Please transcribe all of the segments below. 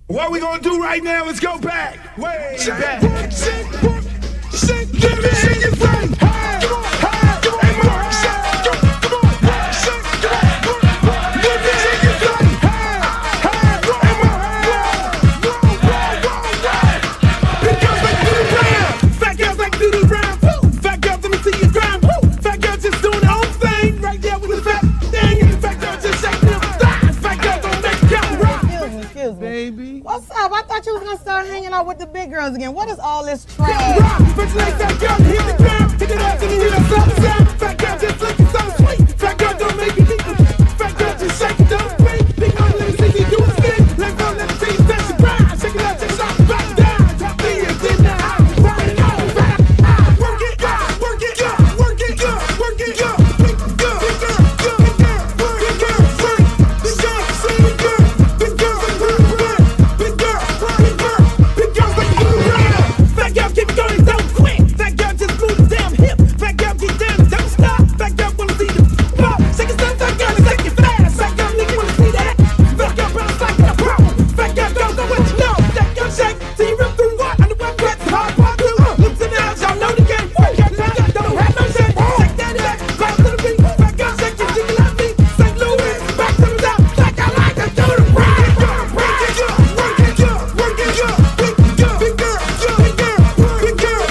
What we gonna do right now is go back, way back. Give me your friend. Baby. What's up? I thought you was gonna start hanging out with the big girls again. What is all this trash? Fat girl just looking so sweet. Fat girl don't make you deep. Fat girl just shake it, don't break. Big girl, let me see you do it spin. Let go, let me see you touch the ground. Shake it out, just shot back down. Top me is in the house. Work it out, work it, work it, work it, work it, big girl, big girl, big girl, big girl, big girl, big girl, big girl, big girl, big girl, big girls like you around. Fat girl keep going, don't quit. Fat girl just move the damn hip. Fat girl keep down, don't stop. Fat girl wanna see the pop. Shake it, fat girl, shake it fast. Fat girl nigga wanna see that. Fat girl bounce like a pro. Fat girl don't know what you know. Fat girl shake till you rip through what? On the web wet, hard part two. Looks in the house, y'all know the game. Fat girl don't have no shame. Shake that back, bounce to the beat. Fat girl shake it, jiggle at me. St. Louis, back to the top. Like I like to do the rap. Work it, work it, work it, big girl, big girl, big girl, big girl, big girl,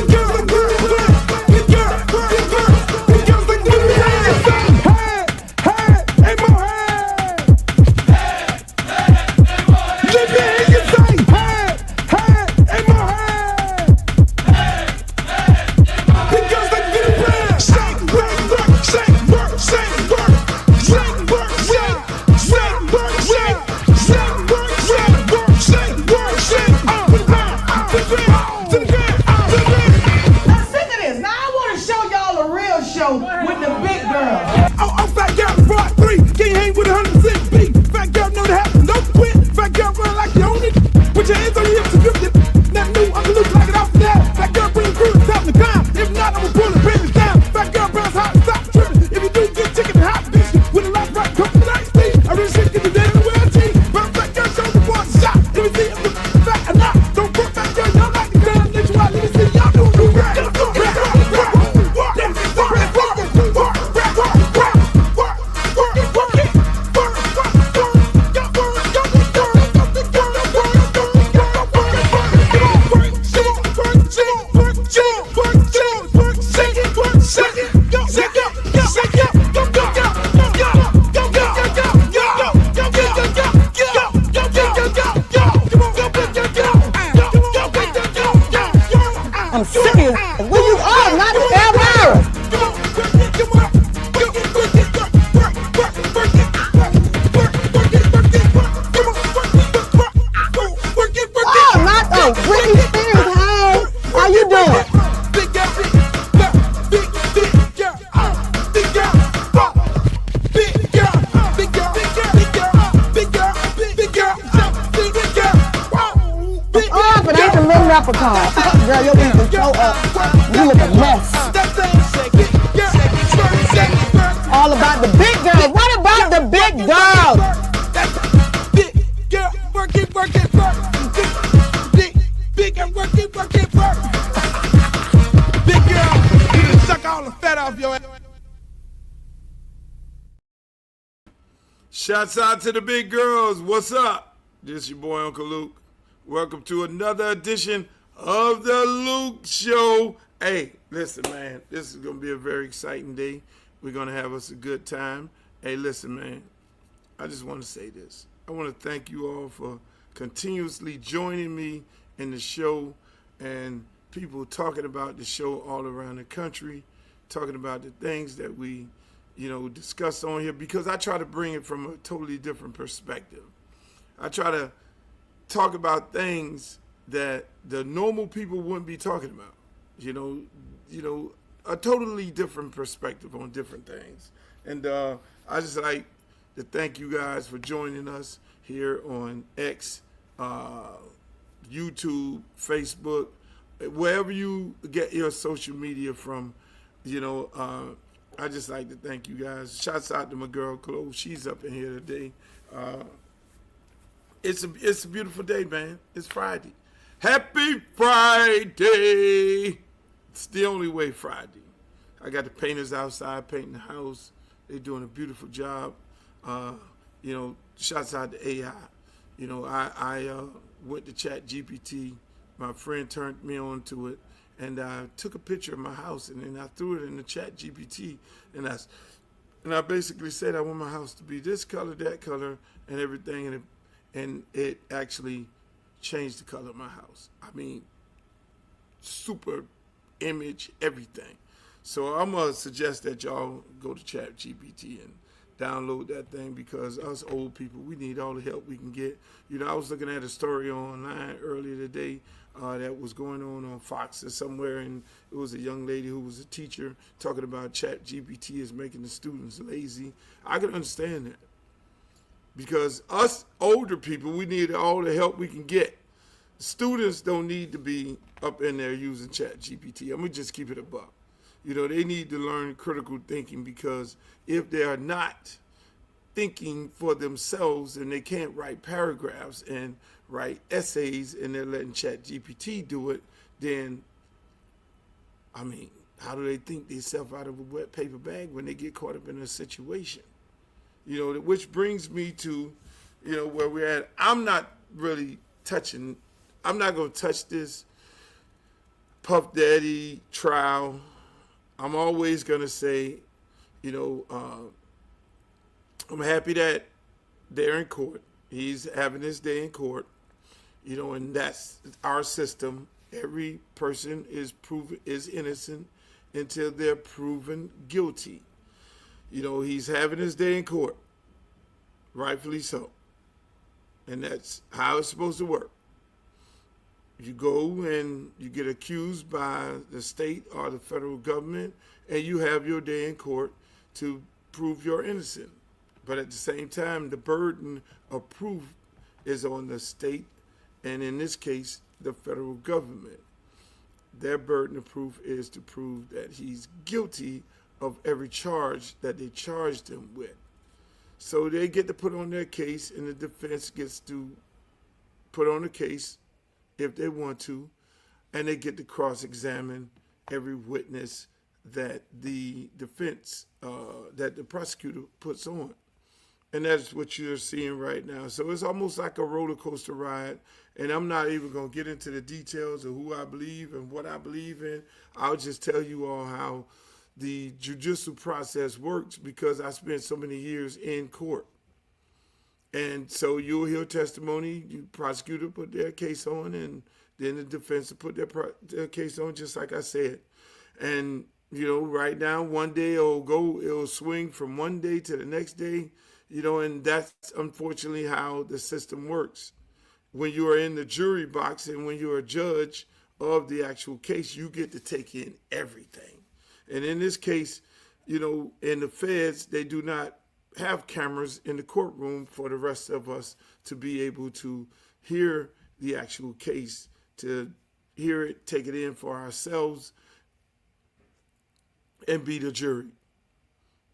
big girl, big girl, big girl, big girl, big girl, big girls like you around. Hey, hey, more hey. Let me hear you say, hey, hey, more hey. Big girls like you around. Shake, work, shake, work, shake, work, shake, work, shake, shake, work, shake, shake, work, shake, work, shake, work, shake. To the ground, to the ground, to the ground, to the ground. Now sick of this. Now I want to show y'all a real show with the big girls. Oh, fat girl, brought three. Can't hang with 106 beat. Fat girl, know the happen, no quit. Fat girl, run like you own it. Put your hands on your hips and grip it. Not new, I'm gonna look like it off the now. Fat girl, bring the crew to top the ground. If not, I'ma pull the business down. Fat girl, bounce hot, stop tripping. If you do, get chicken and hot bitch. With a lot right, come to the night speed. I really shit, get the dead in the well team. But fat girl, show the boy a shot. Let me see if it's fat or not. Don't put fat girl, y'all like the ground. Let you out, let me see y'all do the rap. I'm serious. Where you are, not in Elmira. Oh, not the Britney Spears. Hey, how you doing? Oh, but I ain't a little leprechaun. Girl, your beat is so up. You look a mess. All about the big girls. What about the big girls? Big girl, work it, work it, work. Big girl, work it, work it, work. Big girl, you done suck all the fat off your ass. Shouts out to the big girls. What's up? This your boy Uncle Luke. Welcome to another edition of the Luke Show. Hey, listen, man, this is going to be a very exciting day. We're going to have us a good time. Hey, listen, man, I just want to say this. I want to thank you all for continuously joining me in the show and people talking about the show all around the country, talking about the things that we, discuss on here, because I try to bring it from a totally different perspective. I try to talk about things that the normal people wouldn't be talking about. A totally different perspective on different things. And I just like to thank you guys for joining us here on X, YouTube, Facebook, wherever you get your social media from. I just like to thank you guys. Shouts out to my girl Chloe. She's up in here today. It's a beautiful day, man. It's Friday. Happy Friday. It's the only way Friday. I got the painters outside painting the house. They're doing a beautiful job. Shouts out to AI. I went to Chat GPT. My friend turned me on to it, and I took a picture of my house, and then I threw it in the Chat GPT, and I basically said I want my house to be this color, that color, and everything, and it actually changed the color of my house. I mean, super image, everything. So I'm going to suggest that y'all go to ChatGPT and download that thing, because us old people, we need all the help we can get. I was looking at a story online earlier today that was going on Fox or somewhere, and it was a young lady who was a teacher talking about ChatGPT is making the students lazy. I can understand that, because us older people, we need all the help we can get. Students don't need to be up in there using ChatGPT. I'm going to just keep it above. They need to learn critical thinking, because if they are not thinking for themselves and they can't write paragraphs and write essays and they're letting ChatGPT do it, then, how do they think themselves out of a wet paper bag when they get caught up in a situation? Which brings me to, where we're at. I'm not going to touch this Puff Daddy trial. I'm always going to say, I'm happy that they're in court. He's having his day in court, and that's our system. Every person is innocent until they're proven guilty. He's having his day in court, rightfully so. And that's how it's supposed to work. You go and you get accused by the state or the federal government, and you have your day in court to prove you're innocent. But at the same time, the burden of proof is on the state, and in this case, the federal government. Their burden of proof is to prove that he's guilty of every charge that they charged him with. So they get to put on their case, and the defense gets to put on a case if they want to, and they get to cross-examine every witness that the defense, that the prosecutor puts on. And that's what you're seeing right now. So it's almost like a roller coaster ride. And I'm not even going to get into the details of who I believe and what I believe in. I'll just tell you all how the judicial process works, because I spent so many years in court. And so you'll hear testimony, the prosecutor put their case on, and then the defense will put their case on, just like I said. And, right now, one day it'll swing from one day to the next day. And that's unfortunately how the system works. When you are in the jury box and when you're a judge of the actual case, you get to take in everything. And in this case, in the feds, they do not have cameras in the courtroom for the rest of us to be able to hear the actual case, to hear it, take it in for ourselves, and be the jury.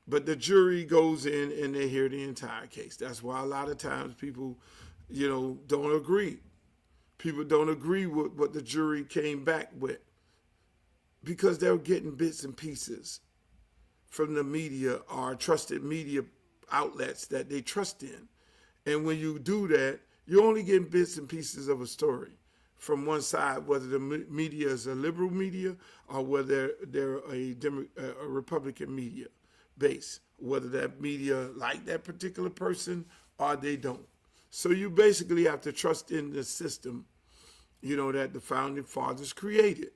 But the jury goes in and they hear the entire case. That's why a lot of times people, don't agree. People don't agree with what the jury came back with, because they're getting bits and pieces from the media or trusted media outlets that they trust in. And when you do that, you're only getting bits and pieces of a story from one side, whether the media is a liberal media or whether they're a Republican media base, whether that media like that particular person or they don't. So you basically have to trust in the system, that the founding fathers created,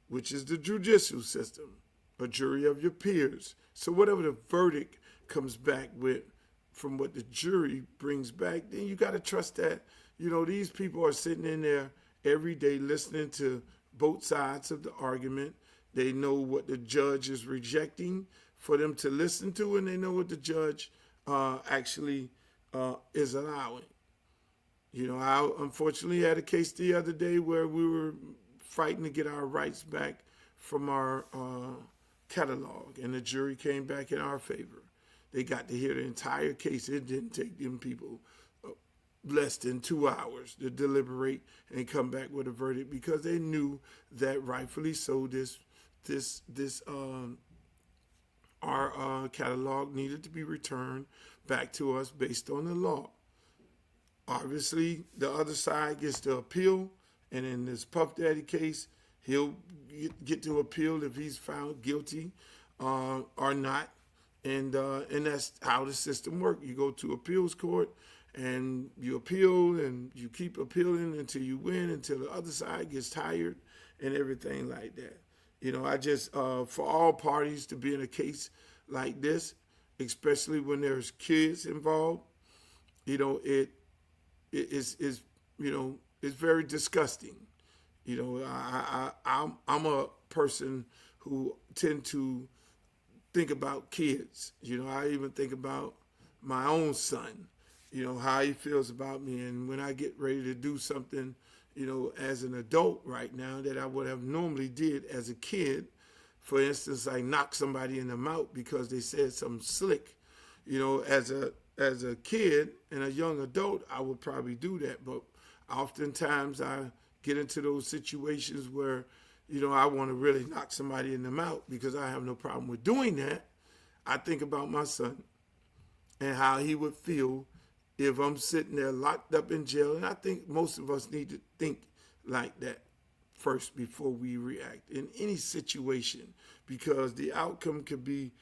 which is the judicial system, a jury of your peers. So whatever the verdict comes back with from what the jury brings back, then you got to trust that, these people are sitting in there every day listening to both sides of the argument. They know what the judge is rejecting for them to listen to, and they know what the judge actually is allowing. I unfortunately had a case the other day where we were fighting to get our rights back from our catalog, and the jury came back in our favor. They got to hear the entire case. It didn't take them people less than 2 hours to deliberate and come back with a verdict because they knew that rightfully so our catalog needed to be returned back to us based on the law. Obviously, the other side gets to appeal, and in this Puff Daddy case, he'll get to appeal if he's found guilty or not, and that's how the system works. You go to appeals court, and you appeal, and you keep appealing until you win, until the other side gets tired, and everything like that. You know, I just for all parties to be in a case like this, especially when there's kids involved, you know, it is you know, it's very disgusting. You know, I'm a person who tend to think about kids. You know, I even think about my own son, you know, how he feels about me. And when I get ready to do something, you know, as an adult right now that I would have normally did as a kid, for instance, I knock somebody in the mouth because they said something slick. You know, as a kid and a young adult, I would probably do that. But oftentimes I get into those situations where, you know, I want to really knock somebody in the mouth because I have no problem with doing that. I think about my son and how he would feel if I'm sitting there locked up in jail. And I think most of us need to think like that first before we react in any situation, because the outcome could be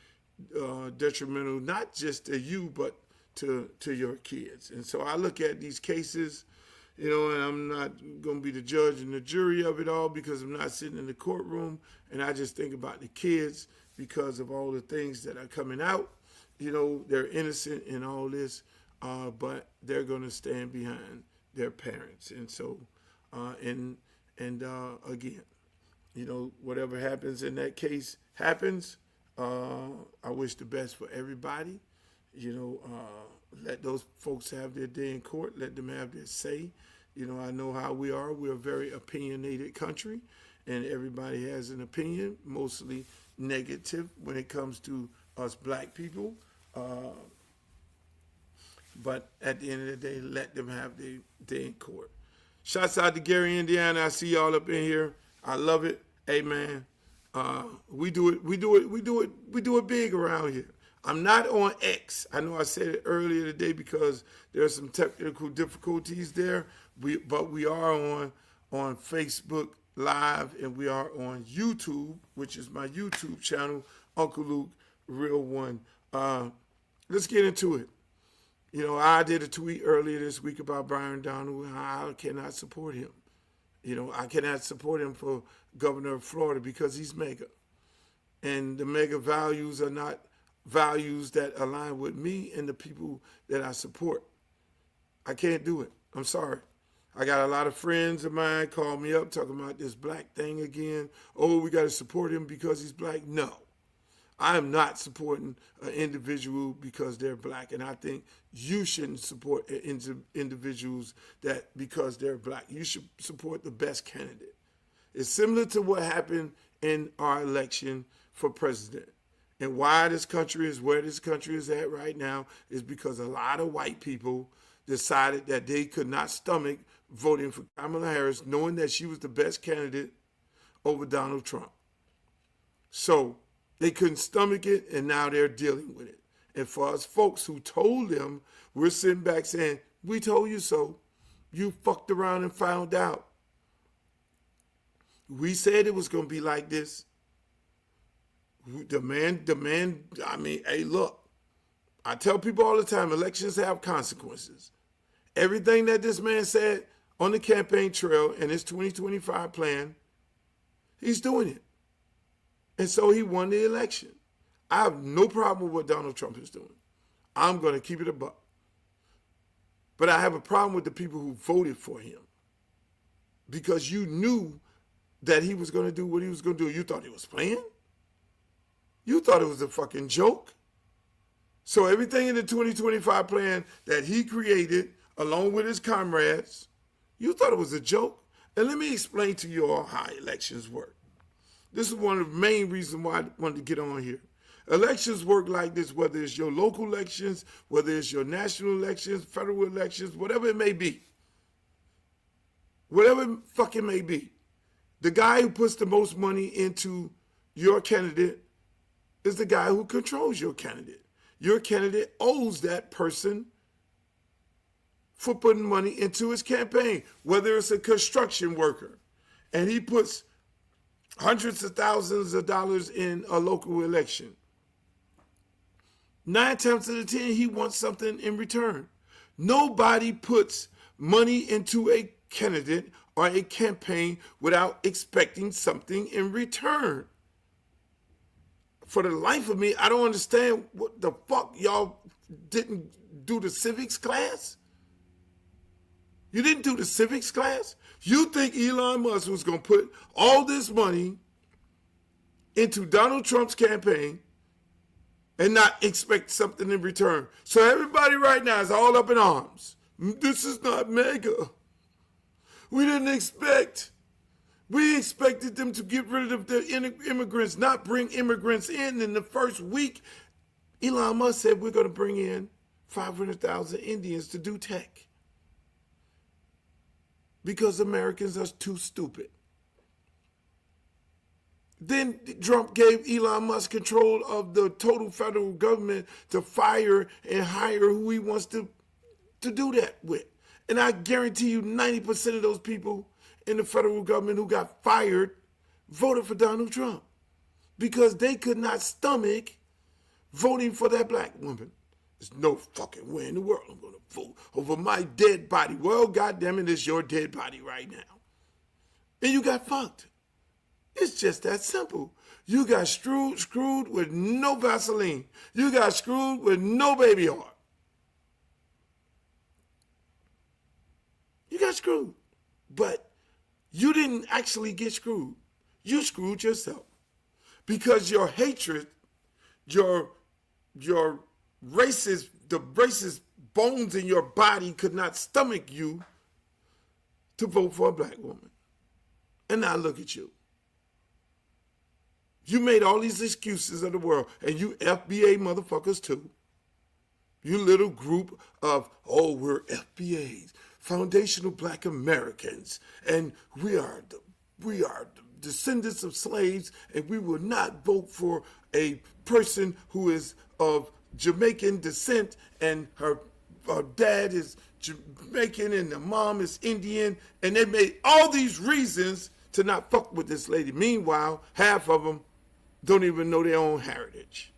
detrimental, not just to you, but to your kids. And so I look at these cases, you know, and I'm not going to be the judge and the jury of it all because I'm not sitting in the courtroom, and I just think about the kids because of all the things that are coming out. You know, they're innocent in all this, but they're going to stand behind their parents. And so, again, you know, whatever happens in that case happens. I wish the best for everybody. You know, let those folks have their day in court. Let them have their say. You know, I know how we are. We're a very opinionated country, and everybody has an opinion, mostly negative when it comes to us black people. But at the end of the day, let them have their day in court. Shouts out to Gary, Indiana. I see y'all up in here. I love it. Hey, man, we do it big around here. I'm not on X. I know I said it earlier today because there are some technical difficulties there. But we are on Facebook Live, and we are on YouTube, which is my YouTube channel, Uncle Luke Real One. Let's get into it. You know, I did a tweet earlier this week about Byron Donald, and I cannot support him. You know, I cannot support him for governor of Florida because he's MAGA. And the MAGA values are not values that align with me and the people that I support. I can't do it. I'm sorry. I got a lot of friends of mine call me up talking about this black thing again. Oh, we got to support him because he's black. No, I am not supporting an individual because they're black. And I think you shouldn't support individuals that because they're black. You should support the best candidate. It's similar to what happened in our election for president. And why this country is where this country is at right now is because a lot of white people decided that they could not stomach voting for Kamala Harris, knowing that she was the best candidate over Donald Trump. So they couldn't stomach it, and now they're dealing with it. And for us folks who told them, we're sitting back saying, we told you so. You fucked around and found out. We said it was going to be like this. The man, I mean, hey, look, I tell people all the time, elections have consequences. Everything that this man said on the campaign trail and his 2025 plan, he's doing it. And so he won the election. I have no problem with what Donald Trump is doing. I'm going to keep it a buck. But I have a problem with the people who voted for him because you knew that he was going to do what he was going to do. You thought he was playing? You thought it was a fucking joke. So everything in the 2025 plan that he created, along with his comrades, you thought it was a joke. And let me explain to you all how elections work. This is one of the main reasons why I wanted to get on here. Elections work like this, whether it's your local elections, whether it's your national elections, federal elections, whatever it may be. Whatever it fucking may be. The guy who puts the most money into your candidate is the guy who controls your candidate. Your candidate owes that person for putting money into his campaign, whether it's a construction worker, and he puts hundreds of thousands of dollars in a local election. 9 times out of 10, he wants something in return. Nobody puts money into a candidate or a campaign without expecting something in return. For the life of me, I don't understand what the fuck y'all didn't do the civics class. You didn't do the civics class? You think Elon Musk was going to put all this money into Donald Trump's campaign and not expect something in return? So everybody right now is all up in arms. This is not mega. We didn't expect. We expected them to get rid of the immigrants, not bring immigrants in the first week. Elon Musk said we're going to bring in 500,000 Indians to do tech. Because Americans are too stupid. Then Trump gave Elon Musk control of the total federal government to fire and hire who he wants to do that with. And I guarantee you 90% of those people in the federal government who got fired voted for Donald Trump because they could not stomach voting for that black woman. There's no fucking way in the world I'm going to vote over my dead body. Well, goddamn it, it's your dead body right now. And you got fucked. It's just that simple. You got screwed with no Vaseline. You got screwed with no baby oil. You got screwed. But you didn't actually get screwed. You screwed yourself. Because your hatred, the racist bones in your body could not stomach you to vote for a black woman. And now look at you. You made all these excuses of the world, and you FBA motherfuckers too. You little group of, we're FBAs, Foundational Black Americans, and we are the descendants of slaves, and we will not vote for a person who is of Jamaican descent, and her dad is Jamaican, and the mom is Indian, and they made all these reasons to not fuck with this lady. Meanwhile, half of them don't even know their own heritage.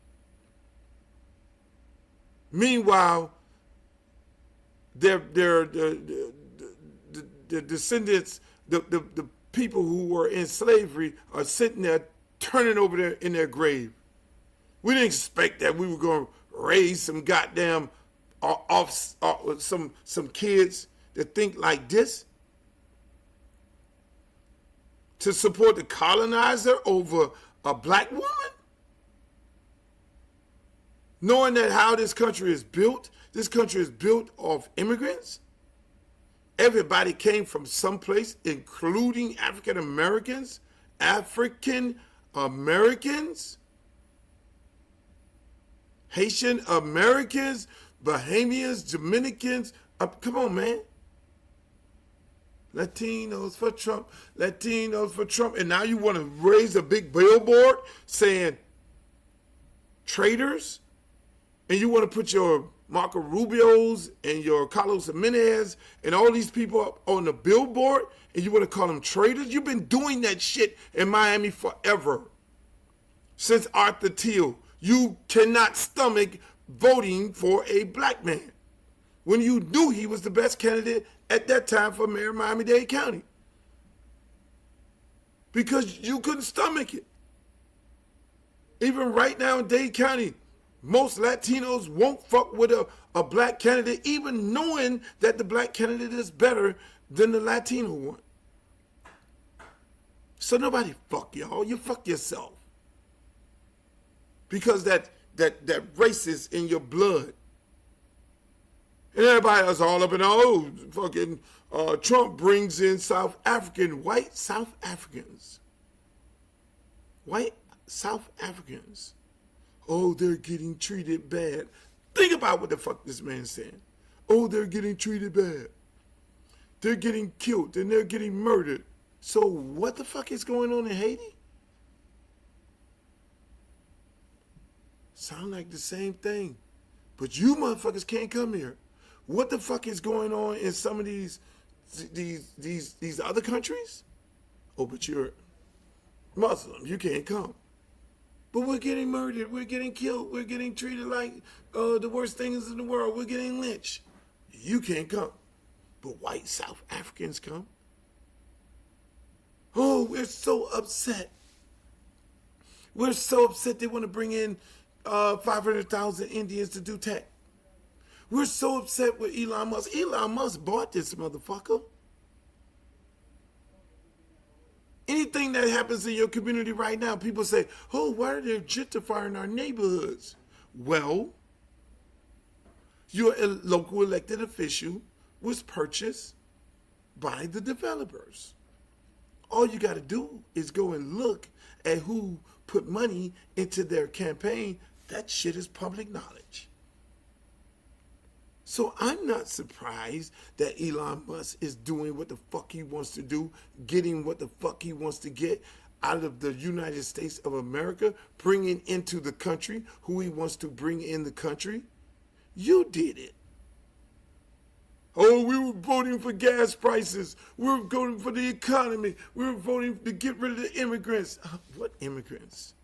Meanwhile, their descendants, the people who were in slavery are sitting there turning over there in their grave. We didn't expect that we were going to raise some goddamn some kids that think like this to support the colonizer over a black woman? Knowing that how this country is built off immigrants. Everybody came from someplace, including African Americans, Haitian Americans, Bahamians, Dominicans. Come on, man. Latinos for Trump. And now you want to raise a big billboard saying traitors? And you want to put your Marco Rubios and your Carlos Jimenez and all these people up on the billboard, and you want to call them traitors? You've been doing that shit in Miami forever. Since Arthur Thiel. You cannot stomach voting for a black man when you knew he was the best candidate at that time for mayor of Miami-Dade County. Because you couldn't stomach it. Even right now in Dade County, most Latinos won't fuck with a black candidate, even knowing that the black candidate is better than the Latino one. So nobody fuck y'all. You fuck yourself. Because that race is in your blood. And everybody else all up in fucking Trump brings in white South Africans. White South Africans Oh, they're getting treated bad. Think about what the fuck this man's saying. Oh, they're getting treated bad. They're getting killed and they're getting murdered. So what the fuck is going on in Haiti? Sound like the same thing. But you motherfuckers can't come here. What the fuck is going on in some of these other countries? Oh, but you're Muslim. You can't come. But we're getting murdered. We're getting killed. We're getting treated like the worst things in the world. We're getting lynched. You can't come. But white South Africans come. Oh, we're so upset. We're so upset they want to bring in 500,000 Indians to do tech. We're so upset with Elon Musk. Elon Musk bought this motherfucker. Anything that happens in your community right now, people say, oh, why are they gentrifying our neighborhoods? Well, your local elected official was purchased by the developers. All you got to do is go and look at who put money into their campaign. That shit is public knowledge. So I'm not surprised that Elon Musk is doing what the fuck he wants to do, getting what the fuck he wants to get out of the United States of America, bringing into the country who he wants to bring in the country. You did it. Oh, we were voting for gas prices. We were voting for the economy. We were voting to get rid of the immigrants. What immigrants?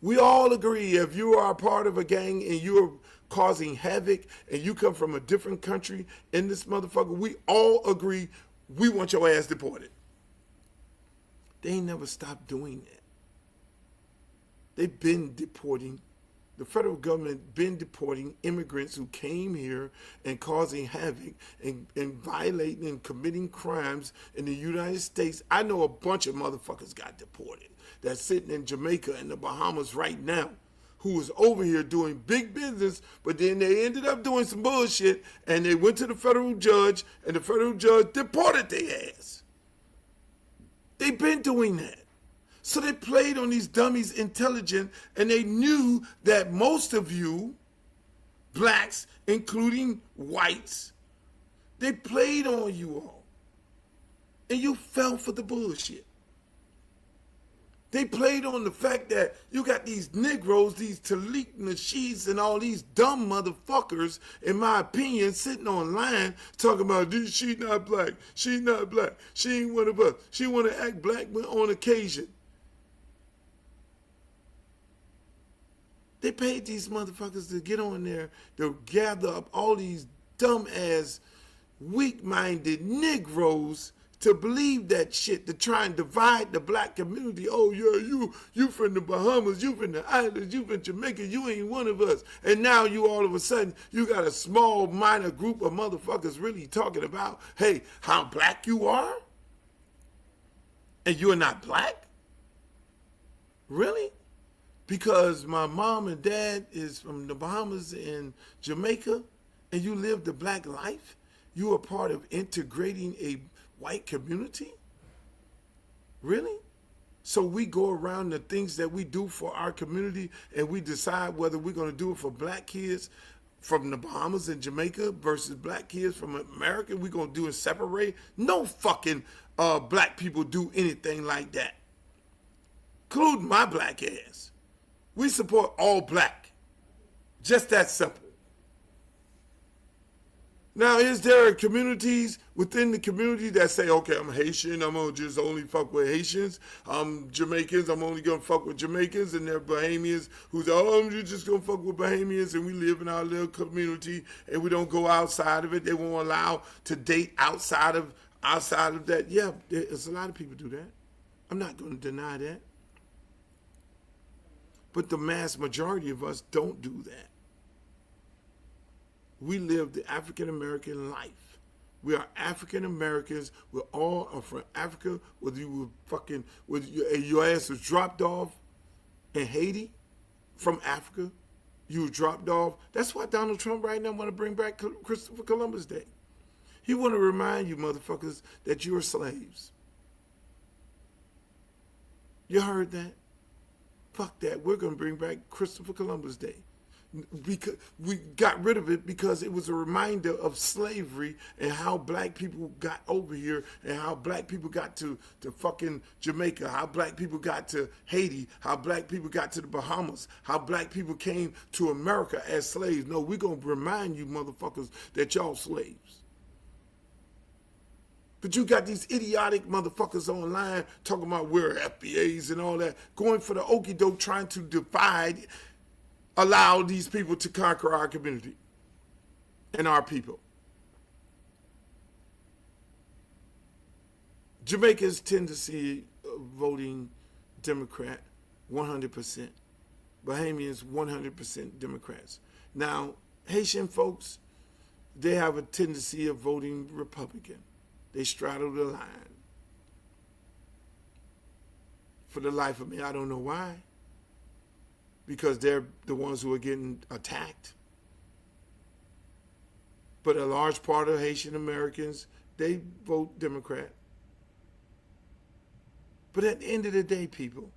We all agree if you are a part of a gang and you're causing havoc and you come from a different country in this motherfucker, we all agree we want your ass deported. They ain't never stopped doing that. They've been deporting. The federal government been deporting immigrants who came here and causing havoc and violating and committing crimes in the United States. I know a bunch of motherfuckers got deported that's sitting in Jamaica and the Bahamas right now who was over here doing big business, but then they ended up doing some bullshit and they went to the federal judge and the federal judge deported their ass. They've been doing that. So they played on these dummies intelligent, and they knew that most of you, blacks, including whites, they played on you all. And you fell for the bullshit. They played on the fact that you got these Negroes, these Talik Nasheeds, and all these dumb motherfuckers, in my opinion, sitting online talking about, she not black, she not black, she ain't one of us, she want to act black on occasion. They paid these motherfuckers to get on there to gather up all these dumb-ass, weak-minded Negroes to believe that shit, to try and divide the black community. Oh, yeah, you from the Bahamas, you from the islands, you from Jamaica, you ain't one of us. And now you all of a sudden, you got a small, minor group of motherfuckers really talking about, hey, how black you are? And you're not black? Really? Because my mom and dad is from the Bahamas and Jamaica, and you live the black life? You are part of integrating a white community? Really? So we go around the things that we do for our community, and we decide whether we're going to do it for black kids from the Bahamas and Jamaica versus black kids from America. We're going to do it separate? No fucking black people do anything like that, including my black ass. We support all black. Just that simple. Now, is there communities within the community that say, okay, I'm Haitian, I'm going to just only fuck with Haitians. I'm Jamaicans, I'm only going to fuck with Jamaicans. And there are Bahamians who say, oh, I'm just going to fuck with Bahamians, and we live in our little community and we don't go outside of it. They won't allow to date outside of that. Yeah, there's a lot of people do that. I'm not going to deny that. But the mass majority of us don't do that. We live the African American life. We are African Americans. We all are from Africa. Whether you were your ass was dropped off in Haiti from Africa, you were dropped off. That's why Donald Trump right now want to bring back Christopher Columbus Day. He want to remind you motherfuckers that you are slaves. You heard that? fuck that. We're going to bring back Christopher Columbus Day. Because we got rid of it because it was a reminder of slavery and how black people got over here and how black people got to fucking Jamaica, how black people got to Haiti, how black people got to the Bahamas, how black people came to America as slaves. No, we're going to remind you motherfuckers that y'all slaves. But you got these idiotic motherfuckers online talking about we're FBAs and all that, going for the okie doke, trying to divide, allow these people to conquer our community and our people. Jamaicans tend to see voting Democrat 100%. Bahamians 100% Democrats. Now, Haitian folks, they have a tendency of voting Republican. They straddle the line. For the life of me, I don't know why. Because they're the ones who are getting attacked. But a large part of Haitian Americans, they vote Democrat. But at the end of the day, people,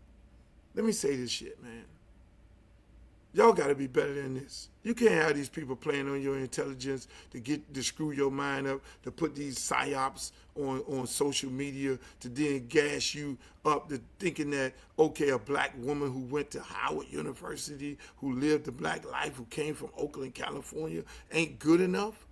let me say this shit, man. Y'all got to be better than this. You can't have these people playing on your intelligence to screw your mind up, to put these psyops on social media, to then gas you up to thinking that, okay, a black woman who went to Howard University, who lived the black life, who came from Oakland, California, ain't good enough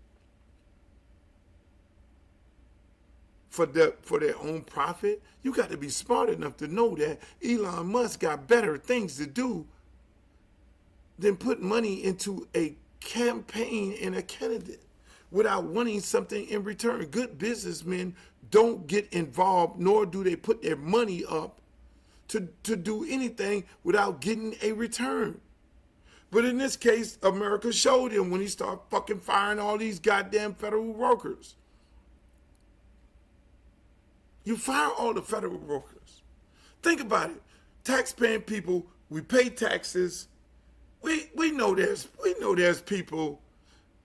for their own profit. You got to be smart enough to know that Elon Musk got better things to do than put money into a campaign and a candidate without wanting something in return. Good businessmen don't get involved, nor do they put their money up to do anything without getting a return. But in this case, America showed him when he started fucking firing all these goddamn federal workers. You fire all the federal workers. Think about it. Taxpaying people, we pay taxes. We know there's people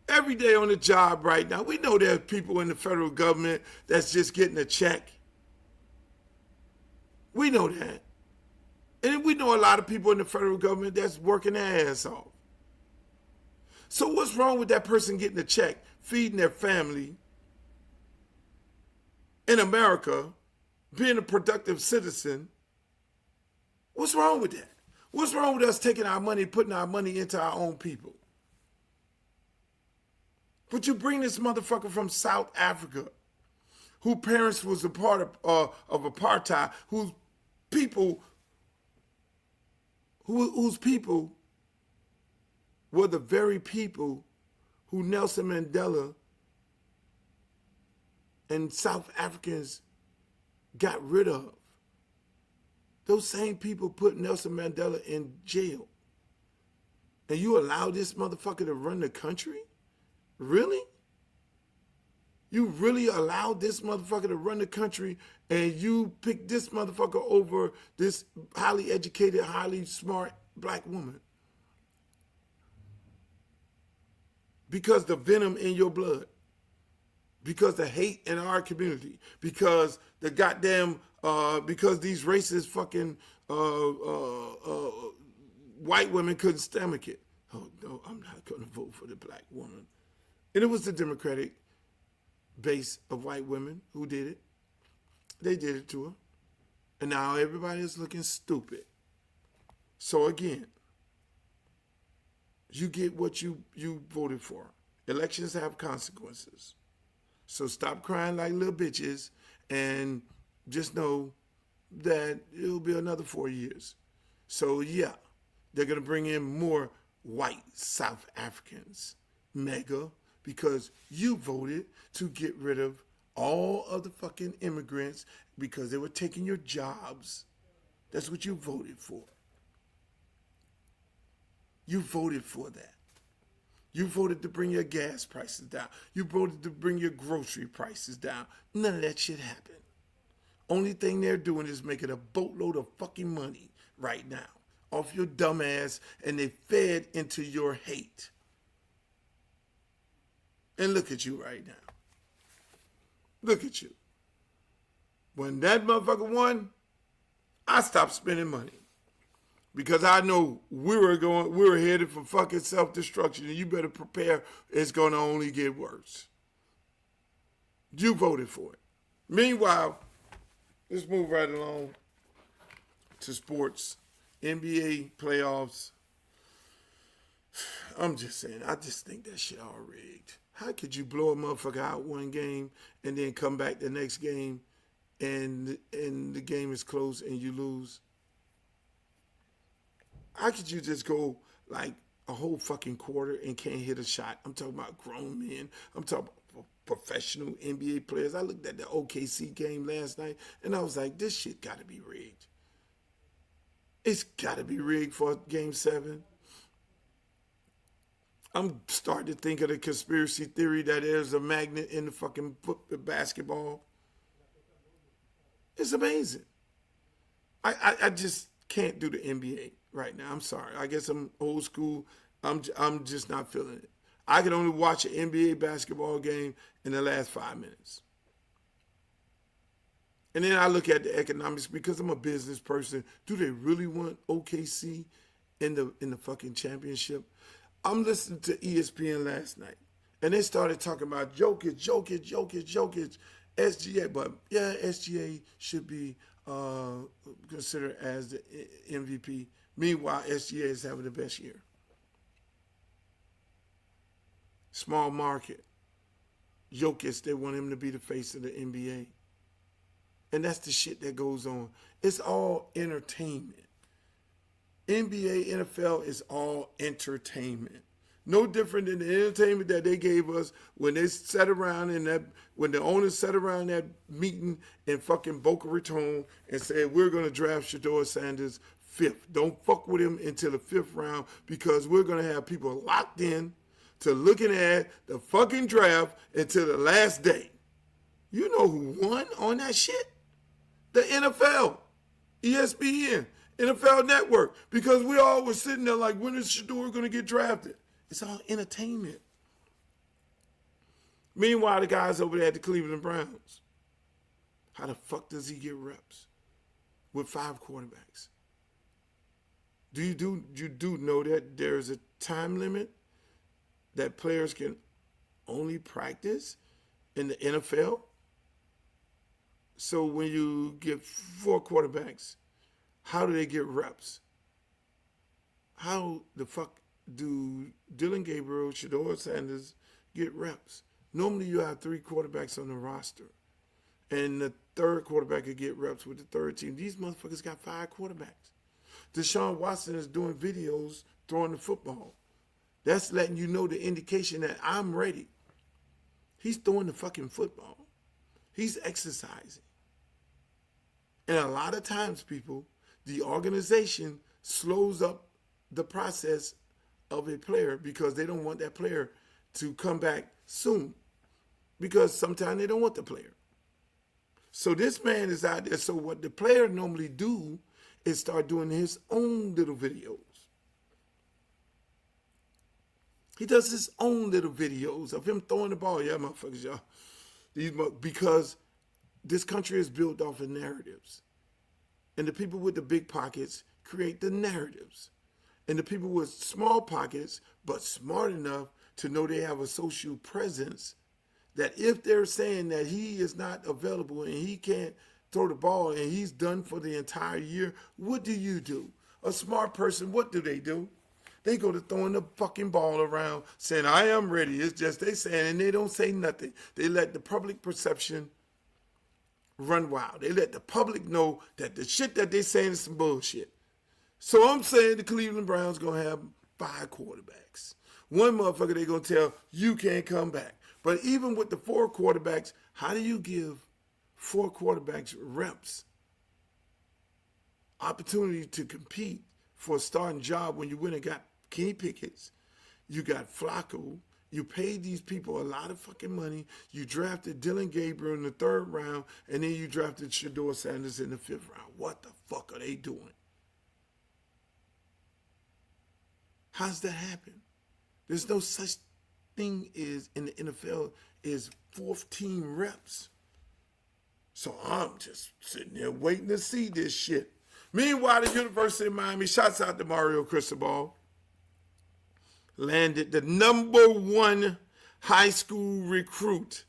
every day on the job right now. We know there's people in the federal government that's just getting a check. We know that. And we know a lot of people in the federal government that's working their ass off. So what's wrong with that person getting a check, feeding their family in America, being a productive citizen? What's wrong with that? What's wrong with us taking our money, putting our money into our own people? But you bring this motherfucker from South Africa, whose parents was a part of apartheid, whose people were the very people who Nelson Mandela and South Africans got rid of. Those same people put Nelson Mandela in jail. And you allow this motherfucker to run the country? Really? You really allowed this motherfucker to run the country and you pick this motherfucker over this highly educated, highly smart black woman? Because the venom in your blood. Because the hate in our community. Because the goddamn... because these racist fucking white women couldn't stomach it. Oh, no, I'm not going to vote for the black woman. And it was the Democratic base of white women who did it. They did it to her. And now everybody is looking stupid. So again, you get what you voted for. Elections have consequences. So stop crying like little bitches and just know that it'll be another 4 years. So yeah, they're going to bring in more white South Africans, mega, because you voted to get rid of all of the fucking immigrants because they were taking your jobs. That's what you voted for. You voted for that. You voted to bring your gas prices down. You voted to bring your grocery prices down. None of that shit happened. Only thing they're doing is making a boatload of fucking money right now off your dumb ass, and they fed into your hate. And look at you right now. Look at you. When that motherfucker won, I stopped spending money. Because I know we were headed for fucking self-destruction, and you better prepare. It's gonna only get worse. You voted for it. Meanwhile, let's move right along to sports. NBA playoffs. I'm just saying, I just think that shit all rigged. How could you blow a motherfucker out one game and then come back the next game and the game is close and you lose? How could you just go like a whole fucking quarter and can't hit a shot? I'm talking about grown men. I'm talking about professional NBA players. I looked at the OKC game last night and I was like, this shit got to be rigged. It's got to be rigged for Game 7. I'm starting to think of the conspiracy theory that there's a magnet in the fucking basketball. It's amazing. I just can't do the NBA right now. I'm sorry. I guess I'm old school. I'm just not feeling it. I can only watch an NBA basketball game in the last 5 minutes. And then I look at the economics because I'm a business person. Do they really want OKC in the fucking championship? I'm listening to ESPN last night, and they started talking about Jokic, SGA. But yeah, SGA should be considered as the MVP. Meanwhile, SGA is having the best year. Small market. Jokic, they want him to be the face of the NBA. And that's the shit that goes on. It's all entertainment. NBA, NFL is all entertainment. No different than the entertainment that they gave us when they sat around when the owners sat around that meeting in fucking Boca Raton and said, we're going to draft Shedeur Sanders 5th. Don't fuck with him until the 5th round because we're going to have people locked in to looking at the fucking draft until the last day. You know who won on that shit? The NFL, ESPN, NFL Network, because we all were sitting there like, when is Shedeur going to get drafted? It's all entertainment. Meanwhile, the guys over there at the Cleveland Browns, how the fuck does he get reps with 5 quarterbacks? You do know that there's a time limit that players can only practice in the NFL? So when you get 4 quarterbacks, how do they get reps? How the fuck do Dillon Gabriel, Shedeur Sanders get reps? Normally you have 3 quarterbacks on the roster, and the 3rd quarterback could get reps with the 3rd team. These motherfuckers got 5 quarterbacks. Deshaun Watson is doing videos throwing the football. That's letting you know the indication that I'm ready. He's throwing the fucking football. He's exercising. And a lot of times, people, the organization slows up the process of a player because they don't want that player to come back soon. Because sometimes they don't want the player. So this man is out there. So what the player normally do is start doing his own little videos. He does his own little videos of him throwing the ball. Yeah, motherfuckers, y'all. Because this country is built off of narratives. And the people with the big pockets create the narratives. And the people with small pockets, but smart enough to know they have a social presence, that if they're saying that he is not available and he can't throw the ball and he's done for the entire year, what do? A smart person, what do? They go to throwing the fucking ball around saying, I am ready. It's just they saying, and they don't say nothing. They let the public perception run wild. They let the public know that the shit that they saying is some bullshit. So I'm saying the Cleveland Browns going to have 5 quarterbacks. One motherfucker they going to tell, you can't come back. But even with the 4 quarterbacks, how do you give 4 quarterbacks reps? Opportunity to compete for a starting job when you went and got Kenny Pickett, you got Flacco, you paid these people a lot of fucking money, you drafted Dillon Gabriel in the 3rd round, and then you drafted Shedeur Sanders in the 5th round. What the fuck are they doing? How's that happen? There's no such thing as in the NFL is 4th team reps. So I'm just sitting there waiting to see this shit. Meanwhile, the University of Miami, shouts out to Mario Cristobal, landed the #1 high school recruit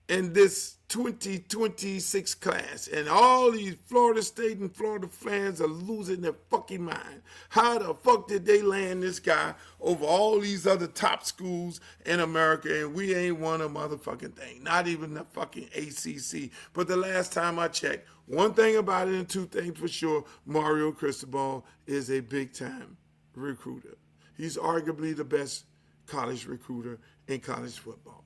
in this 2026 class. And all these Florida State and Florida fans are losing their fucking mind. How the fuck did they land this guy over all these other top schools in America, and we ain't won a motherfucking thing, not even the fucking ACC. But the last time I checked, one thing about it and two things for sure, Mario Cristobal is a big-time recruiter. He's arguably the best college recruiter in college football.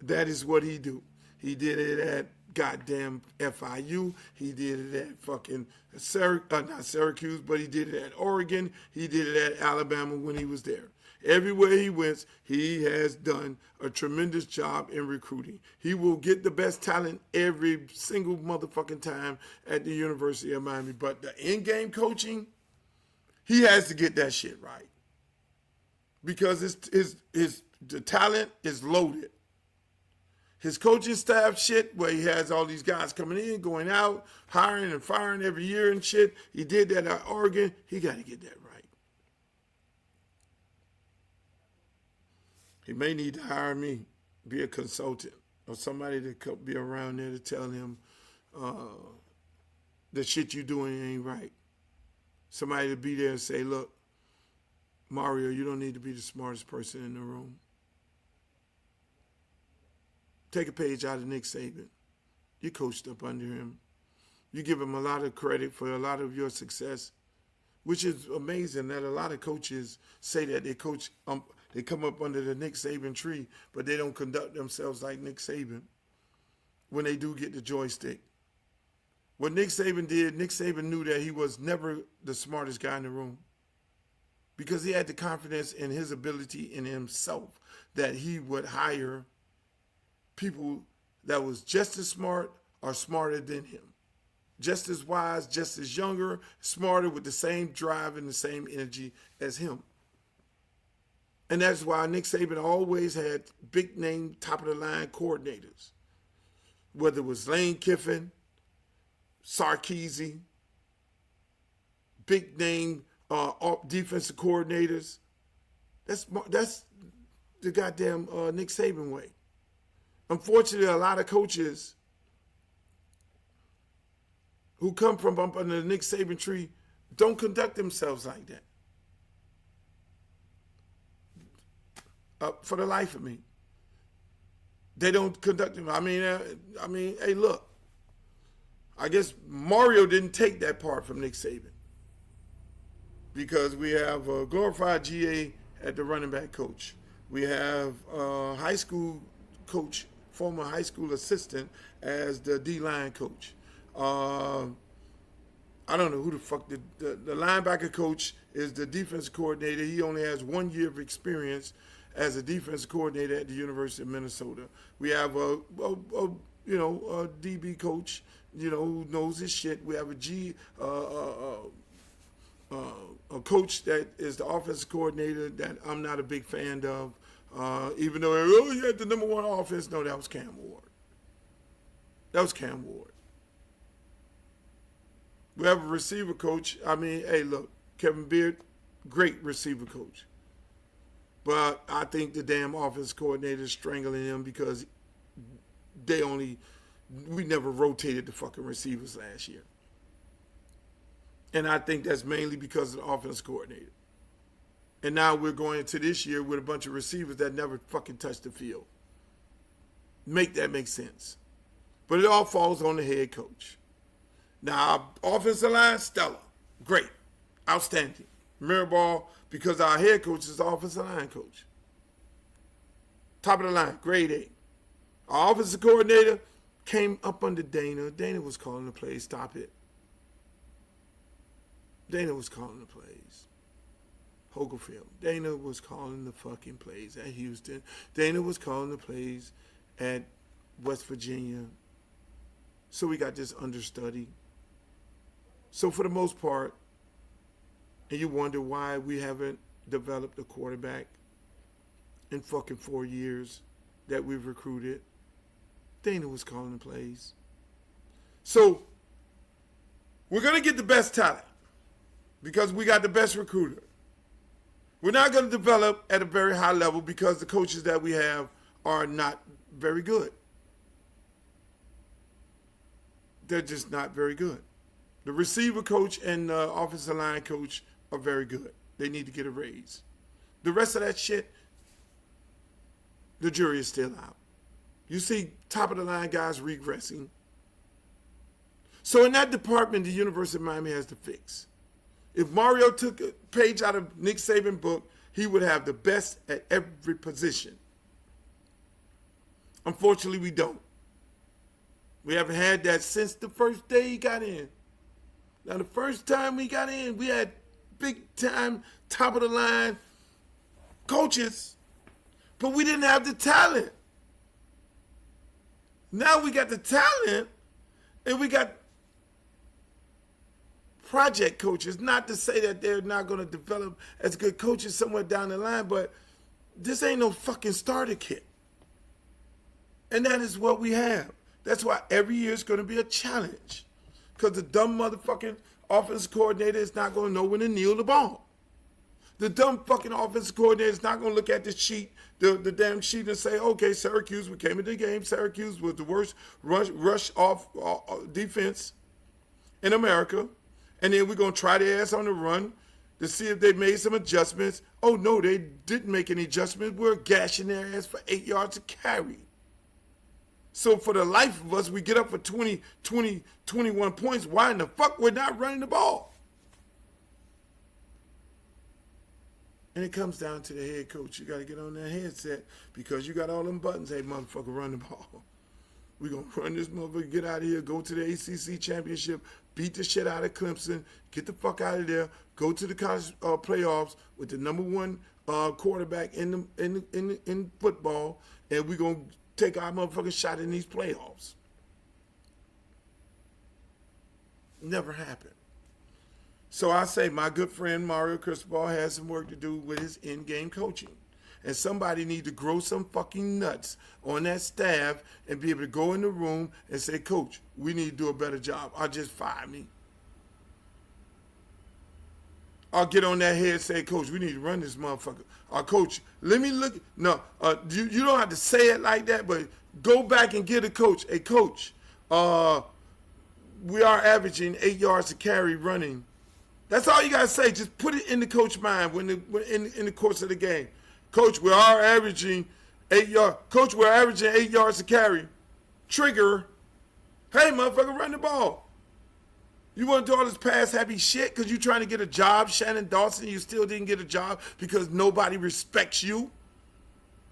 That is what he do. He did it at goddamn FIU. He did it at fucking not Syracuse, but he did it at Oregon. He did it at Alabama when he was there. Everywhere he went, he has done a tremendous job in recruiting. He will get the best talent every single motherfucking time at the University of Miami. But the in-game coaching, he has to get that shit right. Because the talent is loaded. His coaching staff shit, where he has all these guys coming in, going out, hiring and firing every year and shit. He did that at Oregon. He got to get that right. He may need to hire me, be a consultant, or somebody to be around there to tell him the shit you doing ain't right. Somebody to be there and say, look, Mario, you don't need to be the smartest person in the room. Take a page out of Nick Saban. You coached up under him. You give him a lot of credit for a lot of your success, which is amazing that a lot of coaches say that they coach, they come up under the Nick Saban tree, but they don't conduct themselves like Nick Saban when they do get the joystick. What Nick Saban did, Nick Saban knew that he was never the smartest guy in the room because he had the confidence in his ability in himself that he would hire people that was just as smart or smarter than him. Just as wise, just as younger, smarter, with the same drive and the same energy as him. And that's why Nick Saban always had big name, top of the line coordinators. Whether it was Lane Kiffin, Sarkisian, big name defensive coordinators. That's the goddamn Nick Saban way. Unfortunately, a lot of coaches who come from up under the Nick Saban tree don't conduct themselves like that. For the life of me, they don't conduct them. I mean, hey, look. I guess Mario didn't take that part from Nick Saban because we have a glorified GA at the running back coach. We have a high school coach, former high school assistant as the D-line coach. I don't know who the fuck the linebacker coach is, the defense coordinator. He only has 1 year of experience as a defense coordinator at the University of Minnesota. We have a DB coach, who knows his shit. We have a coach that is the offensive coordinator that I'm not a big fan of. Even though he had the #1 offense, no, that was Cam Ward. We have a receiver coach. I mean, hey, look, Kevin Beard, great receiver coach. But I think the damn offense coordinator is strangling him because we never rotated the fucking receivers last year. And I think that's mainly because of the offense coordinator. And now we're going into this year with a bunch of receivers that never fucking touched the field. Make that make sense. But it all falls on the head coach. Now, offensive line, stellar. Great. Outstanding. Mirrorball, because our head coach is the offensive line coach. Top of the line, grade A. Our offensive coordinator came up under Dana. Dana was calling the plays. Stop it. Dana was calling the plays. Hogelfield. Dana was calling the fucking plays at Houston. Dana was calling the plays at West Virginia. So we got this understudy. So for the most part, and you wonder why we haven't developed a quarterback in fucking 4 years that we've recruited, Dana was calling the plays. So We're going to get the best talent because we got the best recruiter. We're not going to develop at a very high level because the coaches that we have are not very good. They're just not very good. The receiver coach and the offensive line coach are very good. They need to get a raise. The rest of that shit, the jury is still out. You see top of the line guys regressing. So in that department, the University of Miami has to fix. If Mario took a page out of Nick Saban's book, he would have the best at every position. Unfortunately, we don't. We haven't had that since the first day he got in. Now, the first time we got in, we had big-time, top-of-the-line coaches, but we didn't have the talent. Now we got the talent, and we got project coaches. Not to say that they're not going to develop as good coaches somewhere down the line, but this ain't no fucking starter kit. And that is what we have. That's why every year is going to be a challenge. Because the dumb motherfucking offensive coordinator is not going to know when to kneel the ball. The dumb fucking offensive coordinator is not going to look at the sheet, the damn sheet, and say, okay, Syracuse, we came into the game. Syracuse was the worst rush off defense in America. And then we're going to try their ass on the run to see if they made some adjustments. Oh, no, they didn't make any adjustments. We're gashing their ass for 8 yards to carry. So for the life of us, we get up for 20, 21 points. Why in the fuck we're not running the ball? And it comes down to the head coach. You got to get on that headset because you got all them buttons. Hey, motherfucker, run the ball. We're going to run this motherfucker, get out of here, go to the ACC championship, beat the shit out of Clemson, get the fuck out of there, go to the college playoffs with the number one quarterback in football, and we're going to take our motherfucking shot in these playoffs. Never happened. So I say my good friend Mario Cristobal has some work to do with his in-game coaching. And somebody need to grow some fucking nuts on that staff and be able to go in the room and say, Coach, we need to do a better job. Or just fire me. I'll get on that head and say, Coach, we need to run this motherfucker. Or, Coach, let me look. No, you don't have to say it like that, but go back and get a coach. Hey, Coach, we are averaging 8 yards to carry running. That's all you got to say. Just put it in the coach's mind when in the course of the game. Coach, we are averaging 8 yards. Coach, we're averaging 8 yards to carry. Trigger. Hey, motherfucker, run the ball. You want to do all this pass-happy shit because you're trying to get a job, Shannon Dawson, you still didn't get a job because nobody respects you?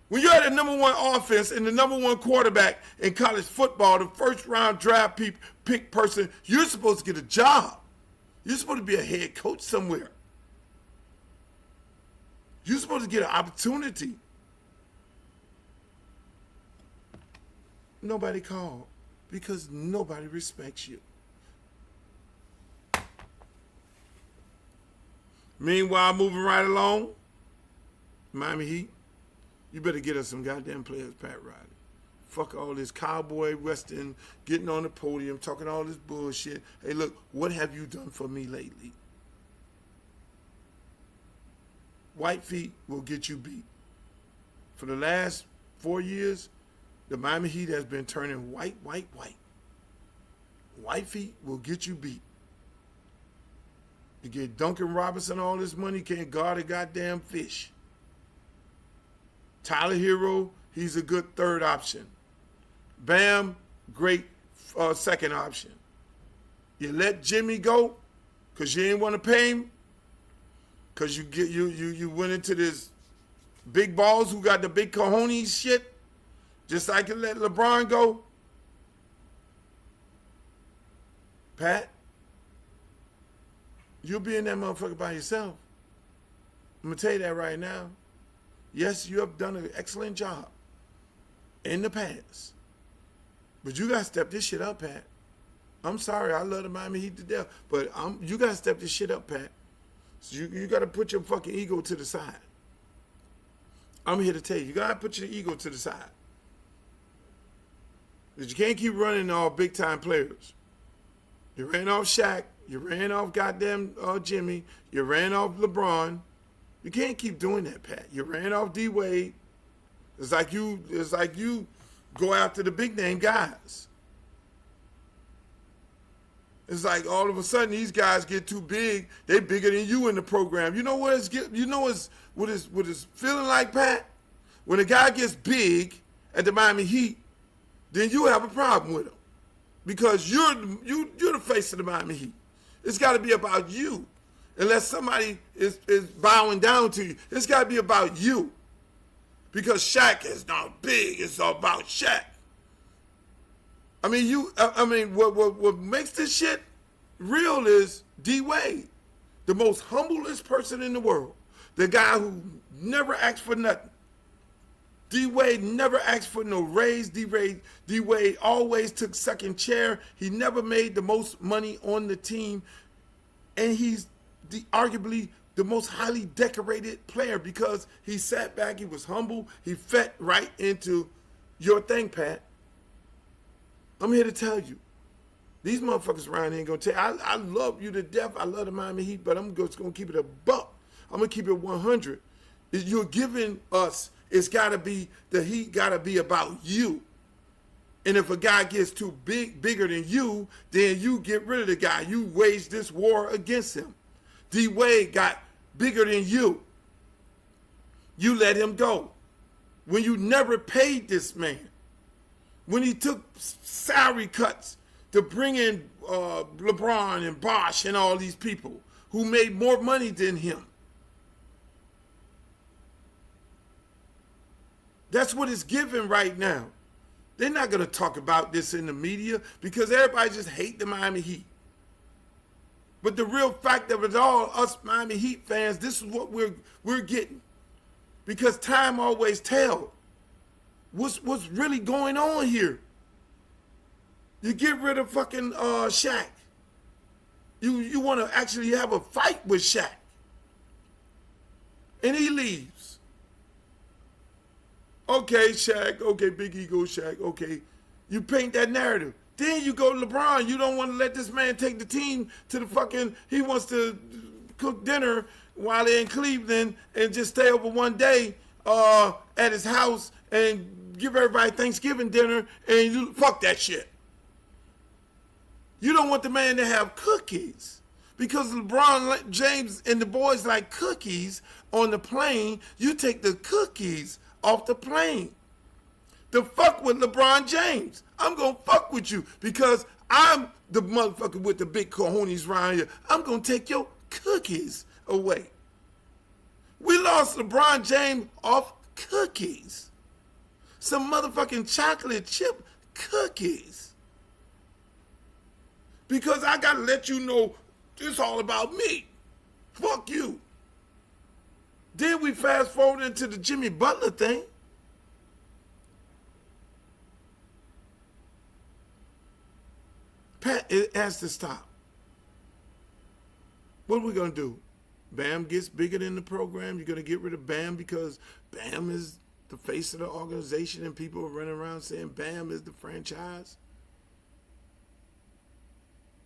When you're the number one offense and the number one quarterback in college football, the first-round draft pick person, you're supposed to get a job. You're supposed to be a head coach somewhere. You're supposed to get an opportunity. Nobody called because nobody respects you. Meanwhile, moving right along, Miami Heat, you better get us some goddamn players, Pat Riley. Fuck all this cowboy western, getting on the podium, talking all this bullshit. Hey, look, what have you done for me lately? White feet will get you beat. For the last 4 years, the Miami Heat has been turning white. White feet will get you beat. You get Duncan Robinson all this money, can't guard a goddamn fish. Tyler Hero, he's a good third option. Bam, great second option. You let Jimmy go because you ain't want to pay him because you went into this big balls who got the big cojones shit, just like you let LeBron go. Pat, you'll be in that motherfucker by yourself. I'm going to tell you that right now. Yes, you have done an excellent job in the past. But you got to step this shit up, Pat. I'm sorry, I love the Miami Heat to death. But you got to step this shit up, Pat. So you got to put your fucking ego to the side. I'm here to tell you, you got to put your ego to the side. Because you can't keep running all big-time players. You ran off Shaq. You ran off goddamn Jimmy. You ran off LeBron. You can't keep doing that, Pat. You ran off D Wade. It's like you go after the big name guys. It's like all of a sudden these guys get too big. They bigger than you in the program. You know what what it's feeling like, Pat? When a guy gets big at the Miami Heat, then you have a problem with him because you're the face of the Miami Heat. It's got to be about you, unless somebody is bowing down to you. It's got to be about you, because Shaq is not big. It's all about Shaq. I mean, what makes this shit real is D Wade, the most humblest person in the world, the guy who never asked for nothing. D Wade never asked for no raise. D Wade always took second chair. He never made the most money on the team, and he's arguably the most highly decorated player because he sat back, he was humble, he fit right into your thing, Pat. I'm here to tell you, these motherfuckers around here ain't gonna tell you. I love you to death. I love the Miami Heat, but I'm just gonna keep it a buck. I'm gonna keep it 100. You're giving us, it's gotta be, the Heat gotta be about you. And if a guy gets too bigger than you, then you get rid of the guy. You wage this war against him. D Wade got bigger than you. You let him go. When you never paid this man, when he took salary cuts to bring in LeBron and Bosh and all these people who made more money than him. That's what it's giving right now. They're not going to talk about this in the media because everybody just hate the Miami Heat. But the real fact of it all, us Miami Heat fans, this is what we're getting. Because time always tells what's really going on here. You get rid of fucking Shaq. You want to actually have a fight with Shaq. And he leaves. Okay, Shaq. Okay, big ego Shaq. Okay. You paint that narrative. Then you go to LeBron. You don't want to let this man take the team to the fucking, he wants to cook dinner while they're in Cleveland and just stay over one day at his house and give everybody Thanksgiving dinner, and you fuck that shit. You don't want the man to have cookies because LeBron James and the boys like cookies on the plane. You take the cookies off the plane. To fuck with LeBron James, I'm gonna fuck with you because I'm the motherfucker with the big cojones around here. I'm gonna take your cookies away. We lost LeBron James off cookies. Some motherfucking chocolate chip cookies. Because I gotta let you know it's all about me. Fuck you. Then we fast forward into the Jimmy Butler thing. Pat, it has to stop. What are we gonna do? Bam gets bigger than the program. You're gonna get rid of Bam because Bam is the face of the organization and people are running around saying Bam is the franchise?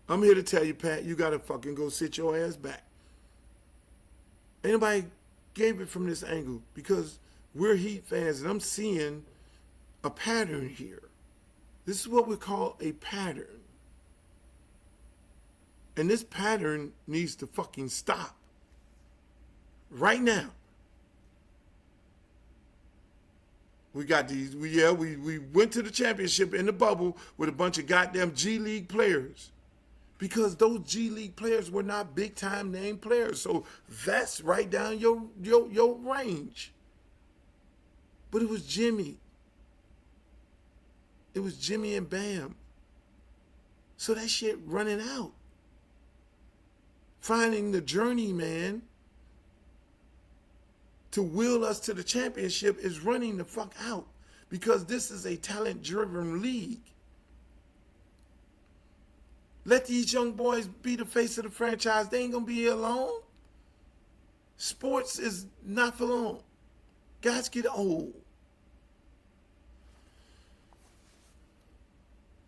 I'm here to tell you, Pat, you gotta fucking go sit your ass back. Anybody gave it from this angle because we're Heat fans and I'm seeing a pattern here. This is what we call a pattern. And this pattern needs to fucking stop. Right now. We got these, we went to the championship in the bubble with a bunch of goddamn G League players. Because those G League players were not big time name players. So that's right down your range. But it was Jimmy. It was Jimmy and Bam. So that shit running out. Finding the journeyman to will us to the championship is running the fuck out because this is a talent-driven league. Let these young boys be the face of the franchise. They ain't gonna be here long. Sports is not for long. Guys get old.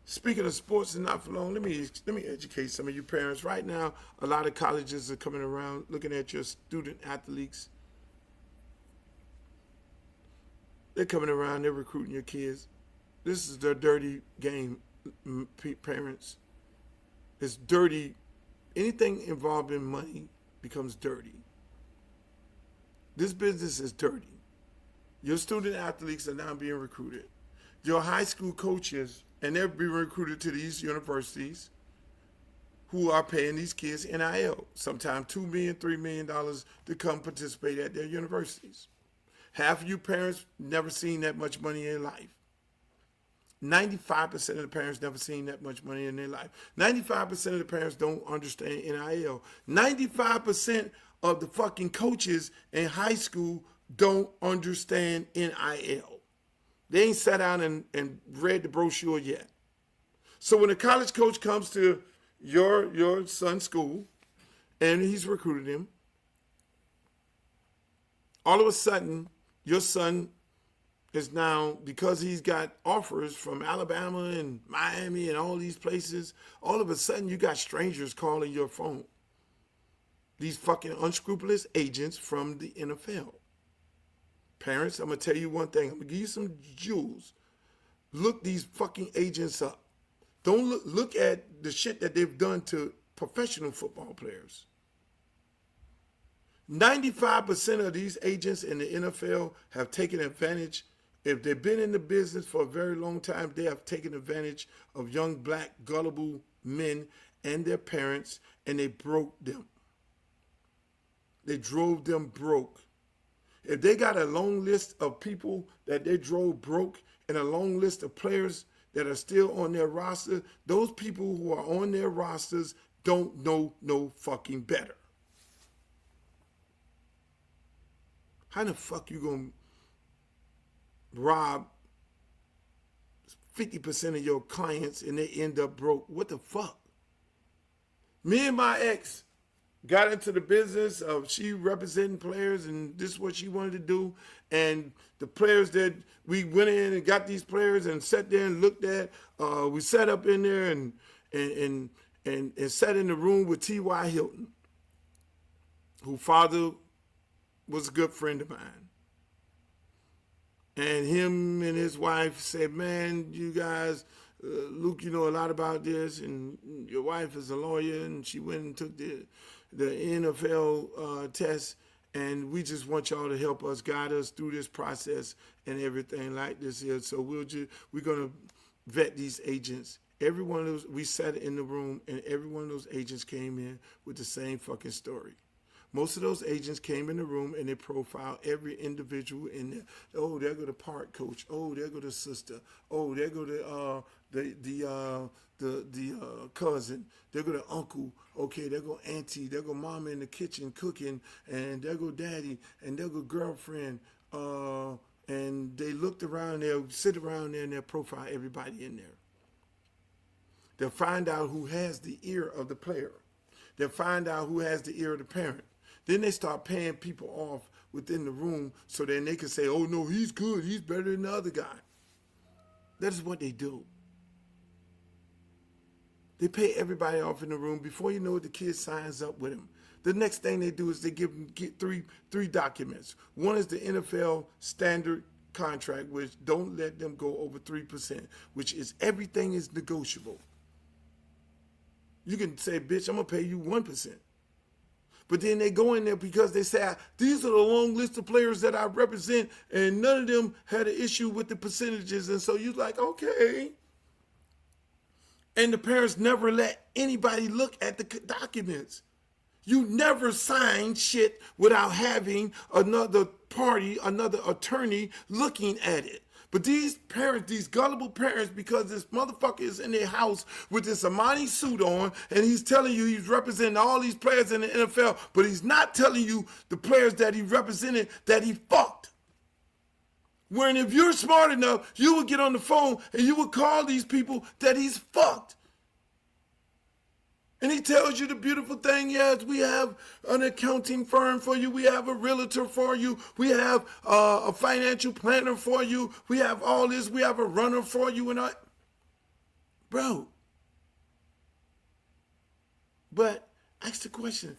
Speaking of sports and not for long, let me educate some of you parents. Right now, a lot of colleges are coming around looking at your student athletes. They're coming around, they're recruiting your kids. This is their dirty game, parents. It's dirty. Anything involved in money becomes dirty. This business is dirty. Your student athletes are now being recruited. Your high school coaches, and they're being recruited to these universities who are paying these kids NIL, sometimes $2 million, $3 million to come participate at their universities. Half of you parents never seen that much money in life. 95% of the parents never seen that much money in their life. 95% of the parents don't understand NIL. 95% of the fucking coaches in high school don't understand NIL. They ain't sat down and read the brochure yet. So when a college coach comes to your son's school and he's recruited him, all of a sudden your son is now, because he's got offers from Alabama and Miami and all these places, all of a sudden you got strangers calling your phone. These fucking unscrupulous agents from the NFL. Parents, I'm going to tell you one thing. I'm going to give you some jewels. Look these fucking agents up. Don't look at the shit that they've done to professional football players. 95% of these agents in the NFL have taken advantage. If they've been in the business for a very long time, they have taken advantage of young black gullible men and their parents, and they broke them. They drove them broke. If they got a long list of people that they drove broke and a long list of players that are still on their roster, those people who are on their rosters don't know no fucking better. How the fuck you gonna rob 50% of your clients and they end up broke? What the fuck? Me and my ex got into the business of she representing players, and this is what she wanted to do. And the players that we went in and got these players and sat there and looked at, we sat up in there and sat in the room with T.Y. Hilton, whose father was a good friend of mine. And him and his wife said, man, you guys, Luke, you know a lot about this, and your wife is a lawyer, and she went and took the NFL test, and we just want y'all to help us, guide us through this process and everything like this here. So we're going to vet these agents. Every one of those, we sat in the room, and every one of those agents came in with the same fucking story. Most of those agents came in the room and they profiled every individual in there. Oh, there go the park coach. Oh, there go the sister. Oh, there go the cousin. There go the uncle. Okay, there go auntie. There go mama in the kitchen cooking, and there go daddy, and there go girlfriend. And they looked around there, sit around there, and they'll profile everybody in there. They'll find out who has the ear of the player. They'll find out who has the ear of the parent. Then they start paying people off within the room so then they can say, oh, no, he's good. He's better than the other guy. That is what they do. They pay everybody off in the room. Before you know it, the kid signs up with them. The next thing they do is they get three documents. One is the NFL standard contract, which don't let them go over 3%, which is everything is negotiable. You can say, bitch, I'm going to pay you 1%. But then they go in there because they say, these are the long list of players that I represent, and none of them had an issue with the percentages. And so you're like, okay. And the parents never let anybody look at the documents. You never sign shit without having another party, another attorney looking at it. But these parents, these gullible parents, because this motherfucker is in their house with this Armani suit on, and he's telling you he's representing all these players in the NFL, but he's not telling you the players that he represented that he fucked. When if you're smart enough, you would get on the phone and you would call these people that he's fucked. And he tells you the beautiful thing, yes, we have an accounting firm for you. We have a realtor for you. We have a financial planner for you. We have all this. We have a runner for you. And Bro. But ask the question,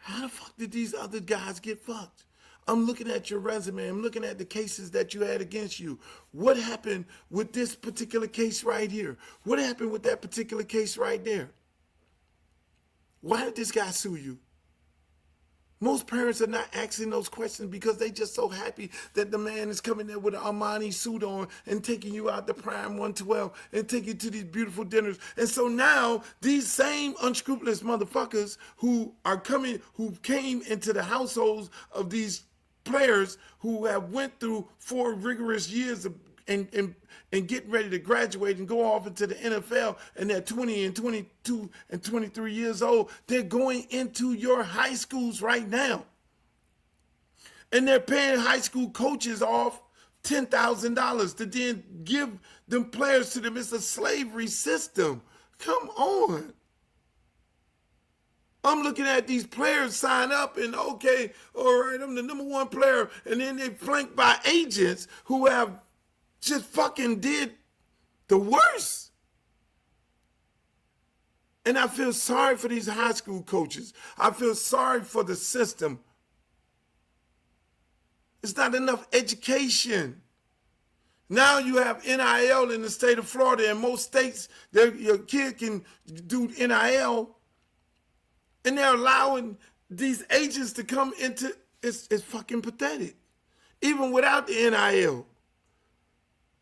how the fuck did these other guys get fucked? I'm looking at your resume. I'm looking at the cases that you had against you. What happened with this particular case right here? What happened with that particular case right there? Why did this guy sue you? Most parents are not asking those questions because they just so happy that the man is coming there with an Armani suit on and taking you out to Prime 112 and taking you to these beautiful dinners. And so now these same unscrupulous motherfuckers who came into the households of these players who have went through 4 rigorous years of and getting ready to graduate and go off into the NFL, and they're 20 and 22 and 23 years old. They're going into your high schools right now. And they're paying high school coaches off $10,000 to then give them players to them. It's a slavery system. Come on. I'm looking at these players sign up and, okay, all right, I'm the number 1 player. And then they're flanked by agents who have just fucking did the worst. And I feel sorry for these high school coaches. I feel sorry for the system. It's not enough education. Now you have NIL in the state of Florida. In most states, your kid can do NIL. And they're allowing these agents to come into, it's fucking pathetic. Even without the NIL.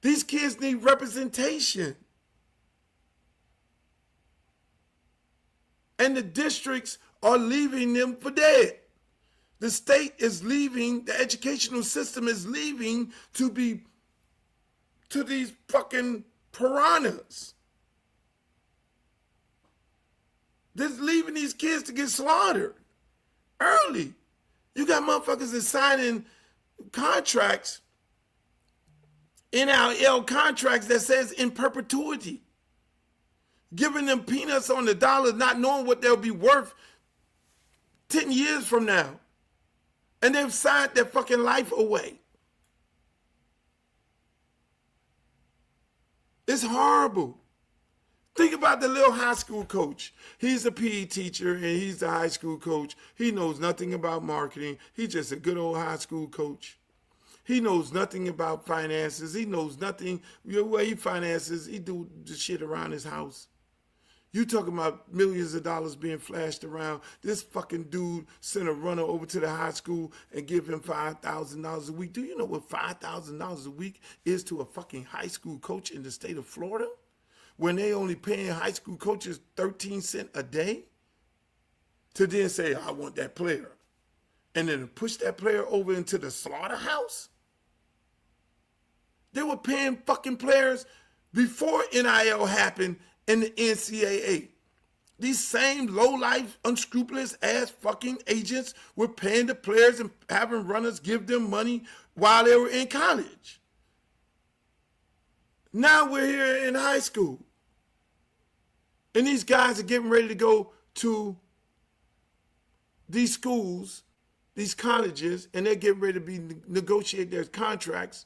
These kids need representation. And the districts are leaving them for dead. The state is leaving, the educational system is leaving to these fucking piranhas. They're leaving these kids to get slaughtered early. You got motherfuckers that signing contracts, NIL contracts that says in perpetuity, giving them peanuts on the dollar, not knowing what they'll be worth 10 years from now. And they've signed their fucking life away. It's horrible. Think about the little high school coach. He's a PE teacher and he's the high school coach. He knows nothing about marketing. He's just a good old high school coach. He knows nothing about finances. He knows nothing. Where he finances, he do the shit around his house. You talking about millions of dollars being flashed around. This fucking dude sent a runner over to the high school and give him $5,000 a week. Do you know what $5,000 a week is to a fucking high school coach in the state of Florida? When they only paying high school coaches 13 cents a day? To then say, I want that player. And then push that player over into the slaughterhouse? They were paying fucking players before NIL happened in the NCAA. These same low-life, unscrupulous ass fucking agents were paying the players and having runners give them money while they were in college. Now we're here in high school. And these guys are getting ready to go to these schools, these colleges, and they're getting ready to negotiate their contracts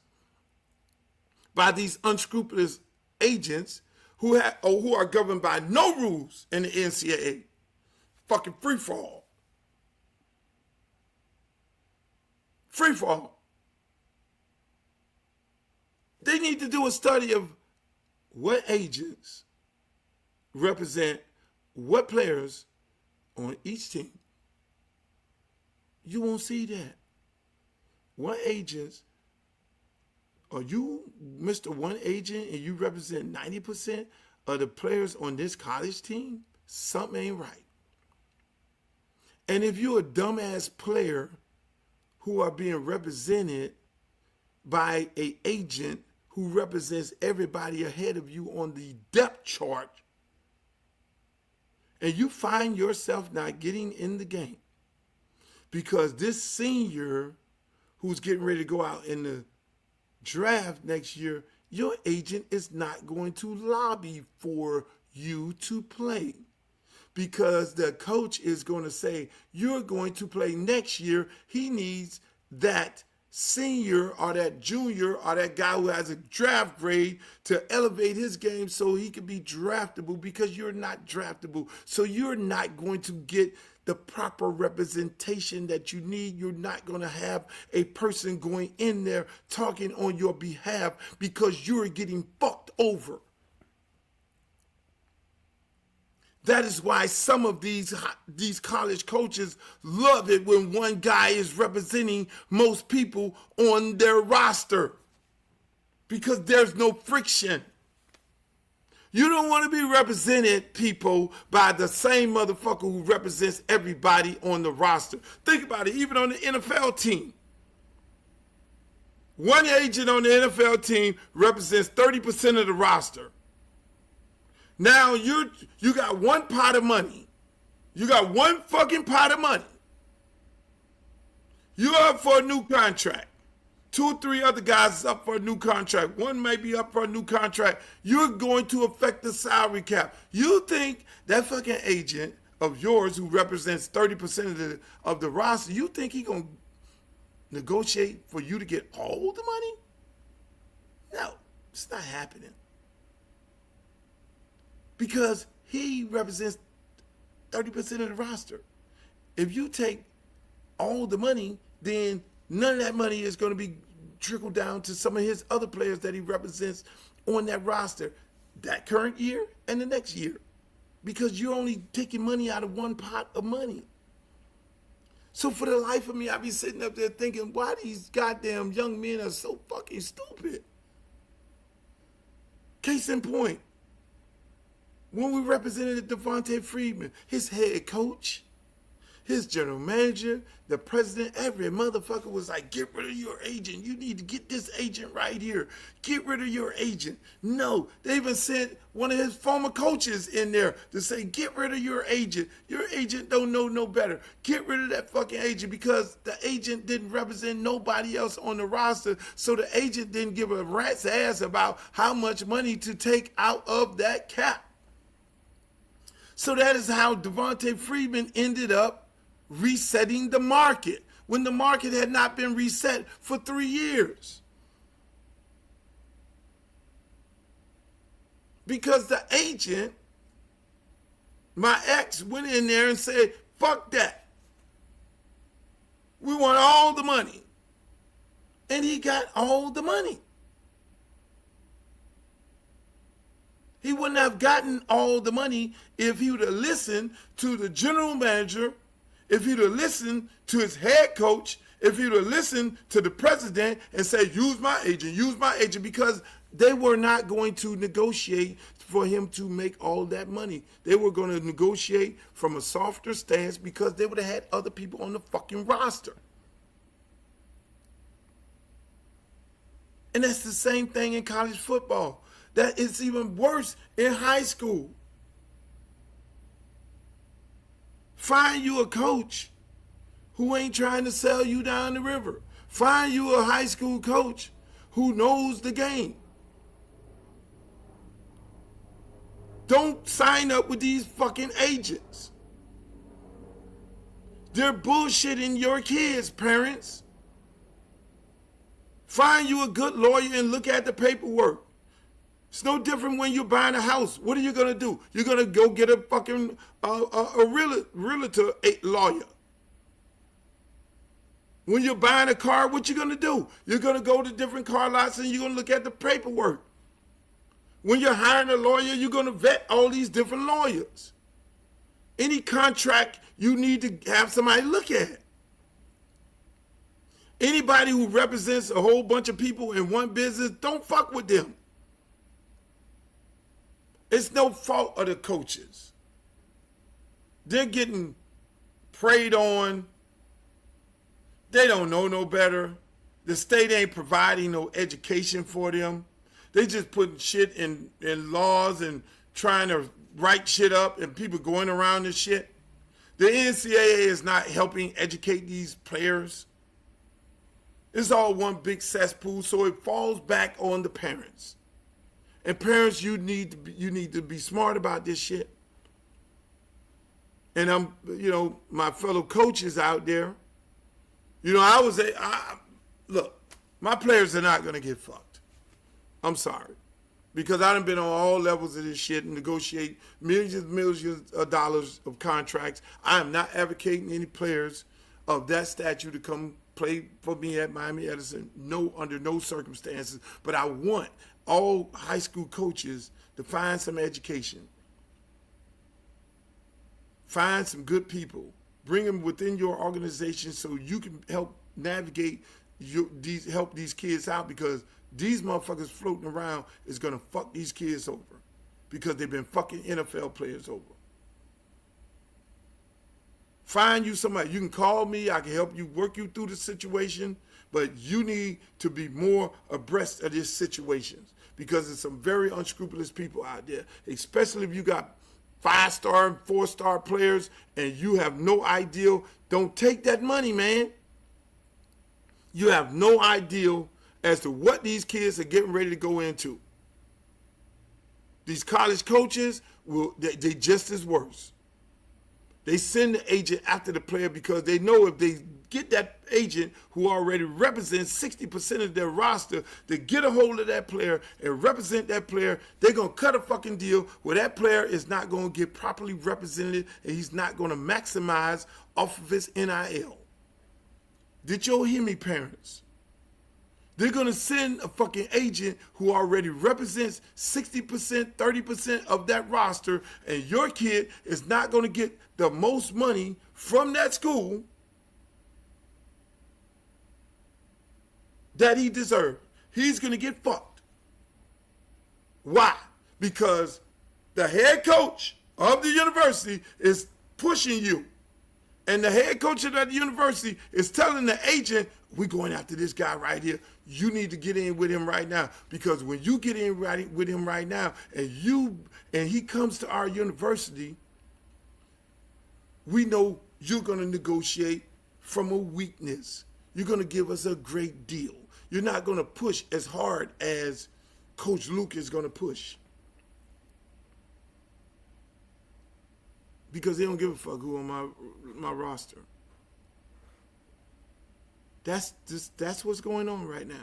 by these unscrupulous agents who are governed by no rules in the NCAA. Fucking free fall. Free fall. They need to do a study of what agents represent what players on each team. You won't see that. What agents, are you Mr. One Agent and you represent 90% of the players on this college team? Something ain't right. And if you're a dumbass player who are being represented by an agent who represents everybody ahead of you on the depth chart, and you find yourself not getting in the game because this senior who's getting ready to go out in the draft next year, your agent is not going to lobby for you to play because the coach is going to say, you're going to play next year. He needs that senior or that junior or that guy who has a draft grade to elevate his game so he can be draftable, because you're not draftable. So you're not going to get the proper representation that you need. You're not going to have a person going in there talking on your behalf because you're getting fucked over. That is why some of these college coaches love it when one guy is representing most people on their roster, because there's no friction. You don't want to be represented, people, by the same motherfucker who represents everybody on the roster. Think about it, even on the NFL team. One agent on the NFL team represents 30% of the roster. Now you got one pot of money. You got one fucking pot of money. You're up for a new contract. 2 or 3 other guys is up for a new contract. One may be up for a new contract. You're going to affect the salary cap. You think that fucking agent of yours who represents 30% of the roster, you think he gonna negotiate for you to get all the money? No, it's not happening. Because he represents 30% of the roster. If you take all the money, then none of that money is going to be trickled down to some of his other players that he represents on that roster that current year and the next year, because you're only taking money out of one pot of money. So for the life of me, I be sitting up there thinking, why these goddamn young men are so fucking stupid. Case in point, when we represented Devontae Freeman, his head coach, his general manager, the president, every motherfucker was like, get rid of your agent. You need to get this agent right here. Get rid of your agent. No, they even sent one of his former coaches in there to say, get rid of your agent. Your agent don't know no better. Get rid of that fucking agent, because the agent didn't represent nobody else on the roster. So the agent didn't give a rat's ass about how much money to take out of that cap. So that is how Devontae Freeman ended up resetting the market when the market had not been reset for 3 years. Because the agent, my ex, went in there and said, fuck that. We want all the money. And he got all the money. He wouldn't have gotten all the money if he would have listened to the general manager, if he would have listened to his head coach, if he would have listened to the president and said, use my agent, because they were not going to negotiate for him to make all that money. They were going to negotiate from a softer stance because they would have had other people on the fucking roster. And that's the same thing in college football. That is even worse in high school. Find you a coach who ain't trying to sell you down the river. Find you a high school coach who knows the game. Don't sign up with these fucking agents. They're bullshitting your kids, parents. Find you a good lawyer and look at the paperwork. It's no different when you're buying a house. What are you going to do? You're going to go get a fucking realtor lawyer. When you're buying a car, what you going to do? You're going to go to different car lots and you're going to look at the paperwork. When you're hiring a lawyer, you're going to vet all these different lawyers. Any contract, you need to have somebody look at. Anybody who represents a whole bunch of people in one business, don't fuck with them. It's no fault of the coaches. They're getting preyed on. They don't know no better. The state ain't providing no education for them. They just putting shit in laws and trying to write shit up and people going around this shit. The NCAA is not helping educate these players. It's all one big cesspool, so it falls back on the parents. And parents, you need to be smart about this shit. And my fellow coaches out there, look, my players are not going to get fucked. I'm sorry. Because I done been on all levels of this shit and negotiate millions of dollars of contracts. I am not advocating any players of that stature to come play for me at Miami Edison. No, under no circumstances. But I want all high school coaches to find some education. Find some good people. Bring them within your organization so you can help navigate help these kids out, because these motherfuckers floating around is going to fuck these kids over because they've been fucking NFL players over. Find you somebody. You can call me. I can help you work you through the situation, but you need to be more abreast of these situations because there's some very unscrupulous people out there, especially if you got 5-star and 4-star players and you have no idea. Don't take that money, man. You have no idea as to what these kids are getting ready to go into. These college coaches, they just as worse. They send the agent after the player because they know if they get that agent who already represents 60% of their roster to get a hold of that player and represent that player, they're going to cut a fucking deal where that player is not going to get properly represented and he's not going to maximize off of his NIL. Did you hear me, parents? They're going to send a fucking agent who already represents 60%, 30% of that roster, and your kid is not going to get the most money from that school that he deserved. He's going to get fucked. Why? Because the head coach of the university is pushing you. And the head coach of that university is telling the agent, we're going after this guy right here. You need to get in with him right now. Because when you get in with him right now and he comes to our university, we know you're going to negotiate from a weakness. You're going to give us a great deal. You're not going to push as hard as Coach Luke is going to push. Because they don't give a fuck who on my roster. That's what's going on right now.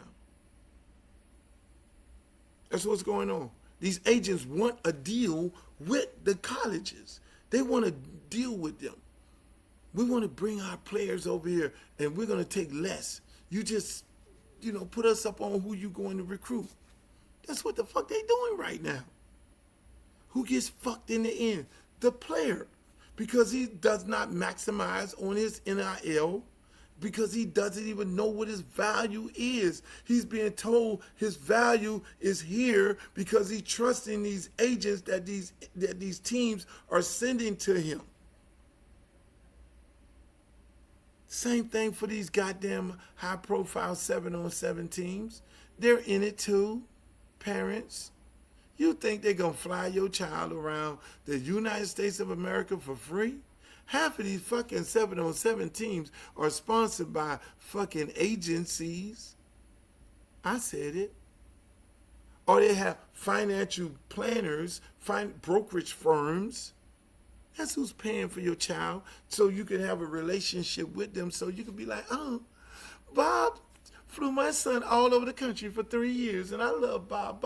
That's what's going on. These agents want a deal with the colleges. They want to deal with them. We want to bring our players over here and we're going to take less. You just, put us up on who you going to recruit. That's what the fuck they doing right now. Who gets fucked in the end? The player. Because he does not maximize on his NIL, because he doesn't even know what his value is. He's being told his value is here because he's trusting these agents that these teams are sending to him. Same thing for these goddamn high-profile 7-on-7 teams. They're in it too, parents. You think they're going to fly your child around the United States of America for free? Half of these fucking 7-on-7 teams are sponsored by fucking agencies. I said it. Or they have financial planners, brokerage firms. That's who's paying for your child so you can have a relationship with them so you can be like, oh, Bob flew my son all over the country for 3 years, and I love Bob.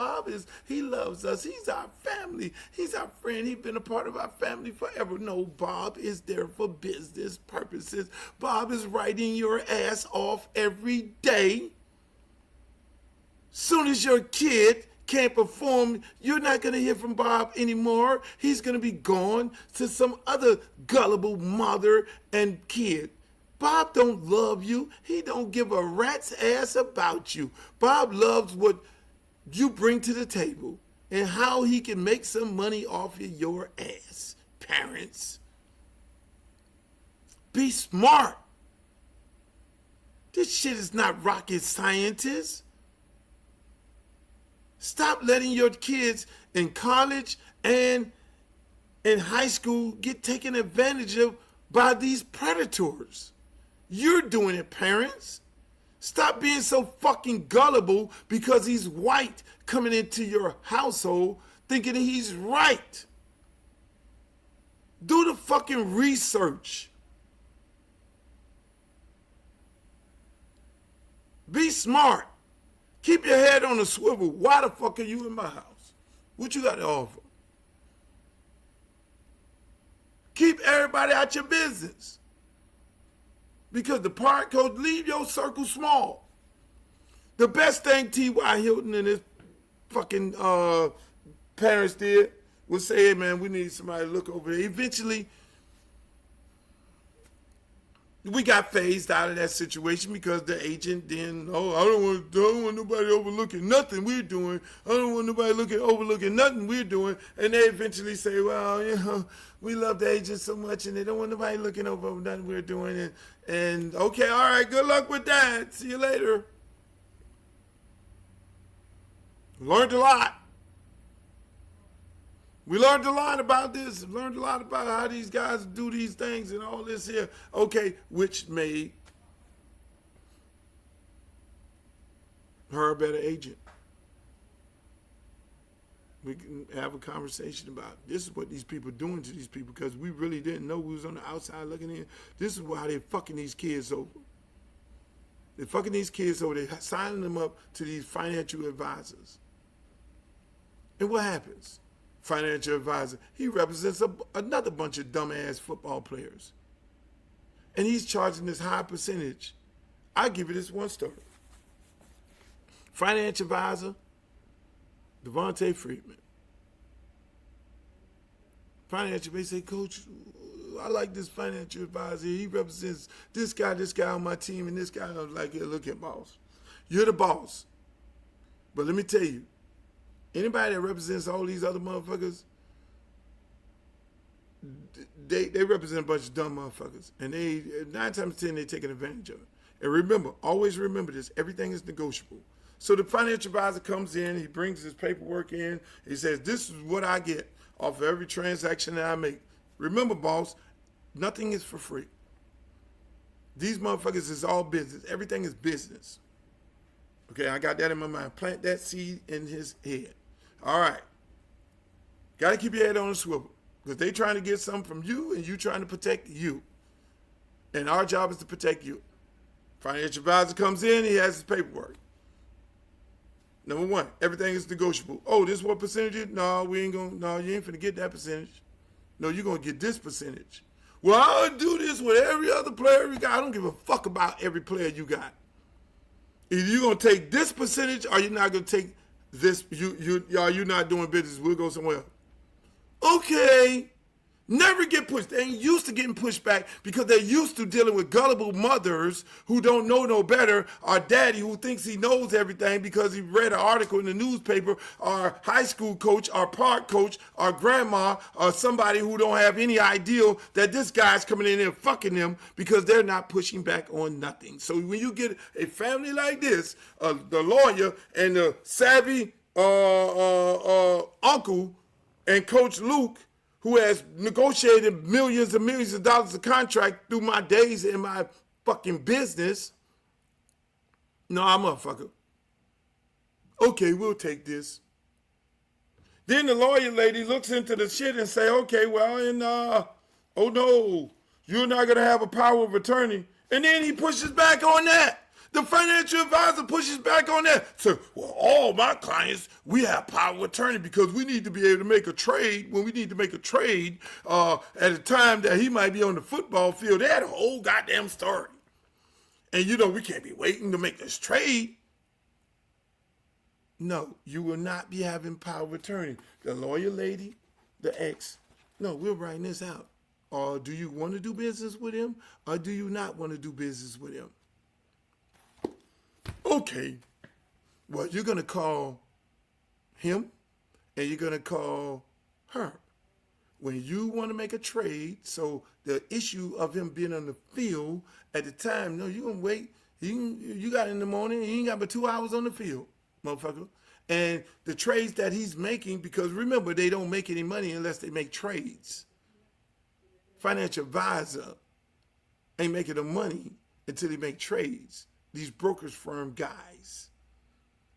He loves us. He's our family. He's our friend. He's been a part of our family forever. No, Bob is there for business purposes. Bob is writing your ass off every day. Soon as your kid can't perform, you're not going to hear from Bob anymore. He's going to be gone to some other gullible mother and kid. Bob don't love you. He don't give a rat's ass about you. Bob loves what you bring to the table and how he can make some money off of your ass, parents. Be smart. This shit is not rocket scientists. Stop letting your kids in college and in high school get taken advantage of by these predators. You're doing it, parents. Stop being so fucking gullible because he's white coming into your household thinking he's right. Do the fucking research. Be smart. Keep your head on a swivel. Why the fuck are you in my house? What you got to offer? Keep everybody out your business. Because the park coach, leave your circle small. The best thing T.Y. Hilton and his fucking parents did was say, hey man, we need somebody to look over there. Eventually, we got phased out of that situation because the agent then, I don't want nobody overlooking nothing we're doing. I don't want nobody overlooking nothing we're doing. And they eventually say, well, we love the agent so much and they don't want nobody looking over nothing we're doing. And okay, all right, good luck with that. See you later. Learned a lot. We learned a lot about this. Learned a lot about how these guys do these things and all this here. Okay, which made her a better agent. We can have a conversation about this is what these people are doing to these people because we really didn't know we was on the outside looking in. This is why they're fucking these kids over. They're fucking these kids over. They're signing them up to these financial advisors. And what happens? Financial advisor, he represents another bunch of dumbass football players. And he's charging this high percentage. I'll give you this one story. Financial advisor, Devontae Freeman. Financial advisor say, Coach, I like this financial advisor. He represents this guy on my team, and this guy. I was like, yeah, look at boss. You're the boss. But let me tell you, anybody that represents all these other motherfuckers, they represent a bunch of dumb motherfuckers. And 9 times out of 10, they're taking advantage of it. And remember, always remember this, everything is negotiable. So the financial advisor comes in, he brings his paperwork in, he says, this is what I get off of every transaction that I make. Remember, boss, nothing is for free. These motherfuckers is all business. Everything is business. Okay, I got that in my mind. Plant that seed in his head. All right. Got to keep your head on a swivel because they trying to get something from you and you trying to protect you. And our job is to protect you. Financial advisor comes in, he has his paperwork. Number one, everything is negotiable. Oh, this what percentage? No, you ain't finna get that percentage. No, you're going to get this percentage. Well, I'll do this with every other player you got. I don't give a fuck about every player you got. Either you're going to take this percentage or you're not going to take this. You're not doing business. We'll go somewhere else. Okay. Never get pushed. They ain't used to getting pushed back because they're used to dealing with gullible mothers who don't know no better, or daddy who thinks he knows everything because he read an article in the newspaper, or high school coach, or park coach, or grandma, or somebody who don't have any idea that this guy's coming in there fucking them because they're not pushing back on nothing. So when you get a family like this, the lawyer and the savvy uncle and Coach Luke, who has negotiated millions and millions of dollars of contract through my days in my fucking business. No, motherfucker. Okay, we'll take this. Then the lawyer lady looks into the shit and say, okay, well, oh no, you're not going to have a power of attorney. And then he pushes back on that. The financial advisor pushes back on that. So, well, all my clients, we have power of attorney because we need to be able to make a trade. When we need to make a trade at a time that he might be on the football field, they had a whole goddamn story. And we can't be waiting to make this trade. No, you will not be having power of attorney. The lawyer lady, the ex, no, we're writing this out. Or do you want to do business with him or do you not want to do business with him? Okay, well, you're going to call him and you're going to call her. When you want to make a trade, so the issue of him being on the field at the time, no, you're going to wait. You got in the morning, he ain't got but 2 hours on the field, motherfucker. And the trades that he's making, because remember, they don't make any money unless they make trades. Financial advisor ain't making the money until they make trades. These brokers firm guys.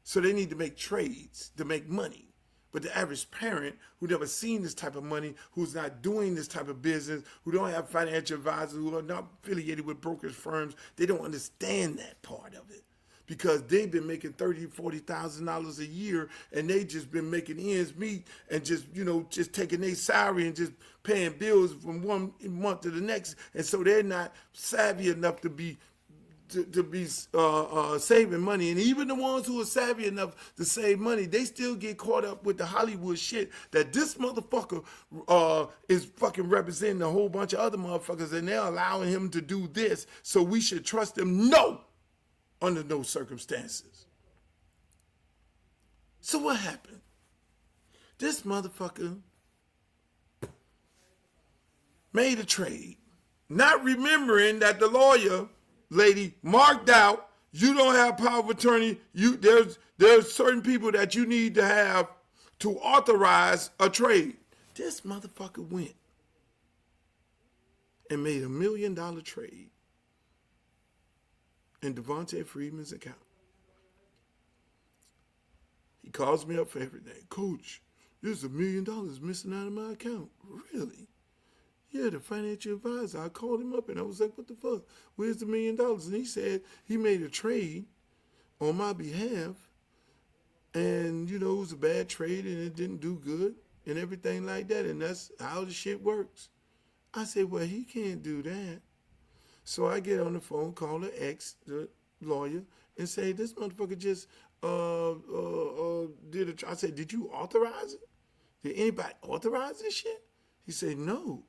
So they need to make trades to make money. But the average parent who never seen this type of money, who's not doing this type of business, who don't have financial advisors, who are not affiliated with brokers firms, they don't understand that part of it. because they've been making $30,000-$40,000 a year, and they just been making ends meet and just just taking their salary and just paying bills from one month to the next, and so they're not savvy enough to be saving money. And even the ones who are savvy enough to save money, they still get caught up with the Hollywood shit that this motherfucker is fucking representing a whole bunch of other motherfuckers, and they're allowing him to do this, so we should trust him. No, under no circumstances. So what happened? This motherfucker made a trade, not remembering that the lawyer lady marked out, you don't have power of attorney. There's certain people that you need to have to authorize a trade. This motherfucker went and made $1 million trade in Devontae Freeman's account. He calls me up for everything. Coach, there's $1 million missing out of my account. Really? Yeah, the financial advisor. I called him up and I was like, what the fuck? Where's the $1 million? And he said he made a trade on my behalf, and it was a bad trade and it didn't do good and everything like that, and that's how the shit works. I said, well, he can't do that. So I get on the phone, call the lawyer, and say, this motherfucker just did a. I said, did you authorize it? Did anybody authorize this shit? He said, no.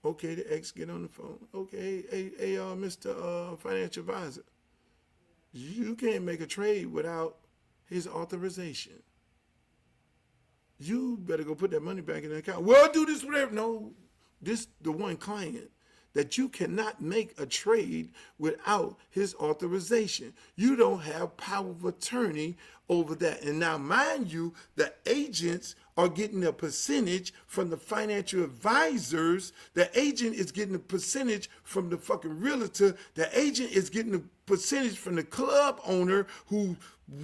Okay, the ex get on the phone. Okay, hey, Mr. Financial Advisor, you can't make a trade without his authorization. You better go put that money back in the account. Well, do this whatever. No, this the one client that you cannot make a trade without his authorization. You don't have power of attorney over that. And now, mind you, the agents are getting a percentage from the financial advisors. The agent is getting a percentage from the fucking realtor. The agent is getting a percentage from the club owner who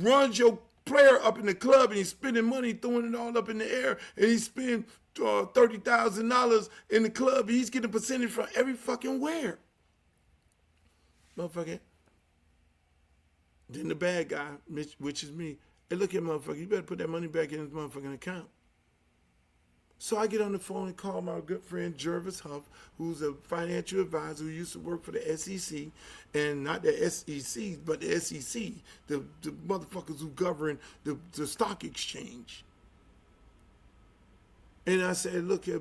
runs your player up in the club, and he's spending money, throwing it all up in the air, and he's spending $30,000 in the club. He's getting a percentage from every fucking where. Motherfucker. Then the bad guy, which is me, hey, look here, motherfucker, you better put that money back in his motherfucking account. So I get on the phone and call my good friend Jervis Huff, who's a financial advisor who used to work for the SEC, and not the SEC, but the SEC, the motherfuckers who govern the stock exchange. And I said, look, we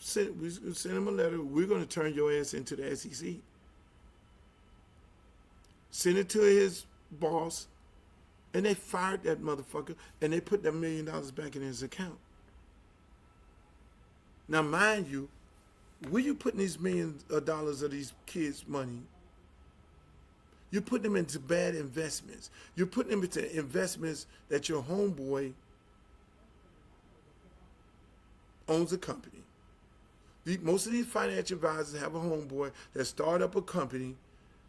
send him a letter. We're going to turn your ass into the SEC. Send it to his boss, and they fired that motherfucker, and they put that $1 million back in his account. Now, mind you, where you putting these millions of dollars of these kids' money? You're putting them into bad investments. You're putting them into investments that your homeboy owns a company. Most of these financial advisors have a homeboy that start up a company,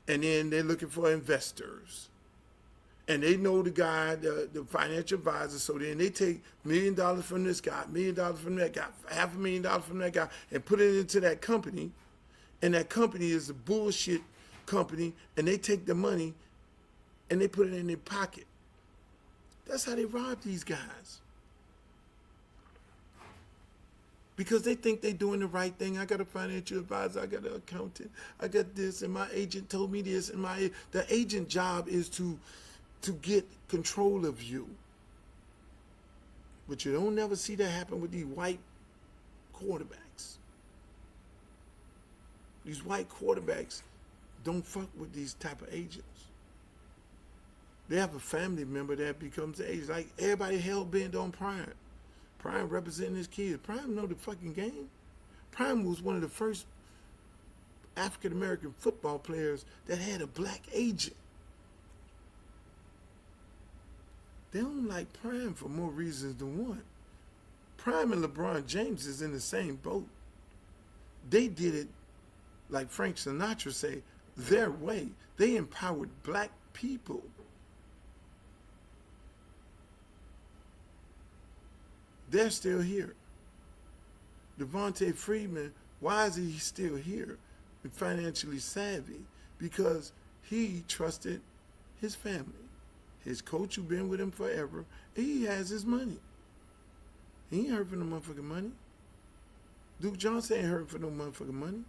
and then they're looking for investors. And they know the guy, the financial advisor, so then they take $1 million from this guy, $1 million from that guy, $500,000 from that guy, and put it into that company. And that company is a bullshit company, and they take the money and they put it in their pocket. That's how they rob these guys. Because they think they're doing the right thing. I got a financial advisor, I got an accountant, I got this, and my agent told me this, and the agent job is to get control of you. But you don't never see that happen with these white quarterbacks. These white quarterbacks don't fuck with these type of agents. They have a family member that becomes the agent. Like everybody hell-bent on Prime. Prime representing his kids. Prime know the fucking game. Prime was one of the first African-American football players that had a black agent. They don't like Prime for more reasons than one. Prime and LeBron James is in the same boat. They did it, like Frank Sinatra say, their way. They empowered black people. They're still here. Devontae Freeman, why is he still here and financially savvy? Because he trusted his family. His coach who been with him forever, he has his money. He ain't hurt for no motherfucking money. Duke Johnson ain't hurt for no motherfucking money.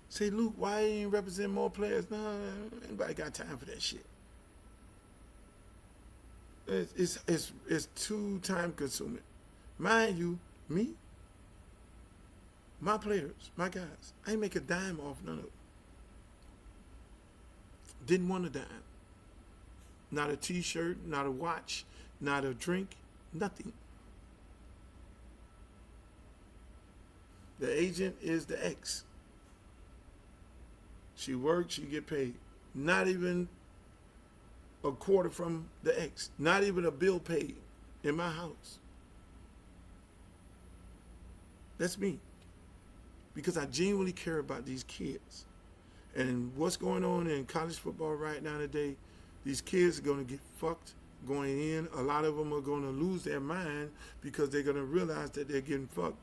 Say, Luke, why you ain't represent more players? No, anybody got time for that shit. It's too time consuming. Mind you, me, my players, my guys, I ain't make a dime off none of them. Didn't want a dime. Not a t-shirt, not a watch, not a drink, nothing. The agent is the ex. She works, she get paid. Not even a quarter from the ex. Not even a bill paid in my house. That's me. Because I genuinely care about these kids. And what's going on in college football right now today, these kids are going to get fucked going in. A lot of them are going to lose their mind because they're going to realize that they're getting fucked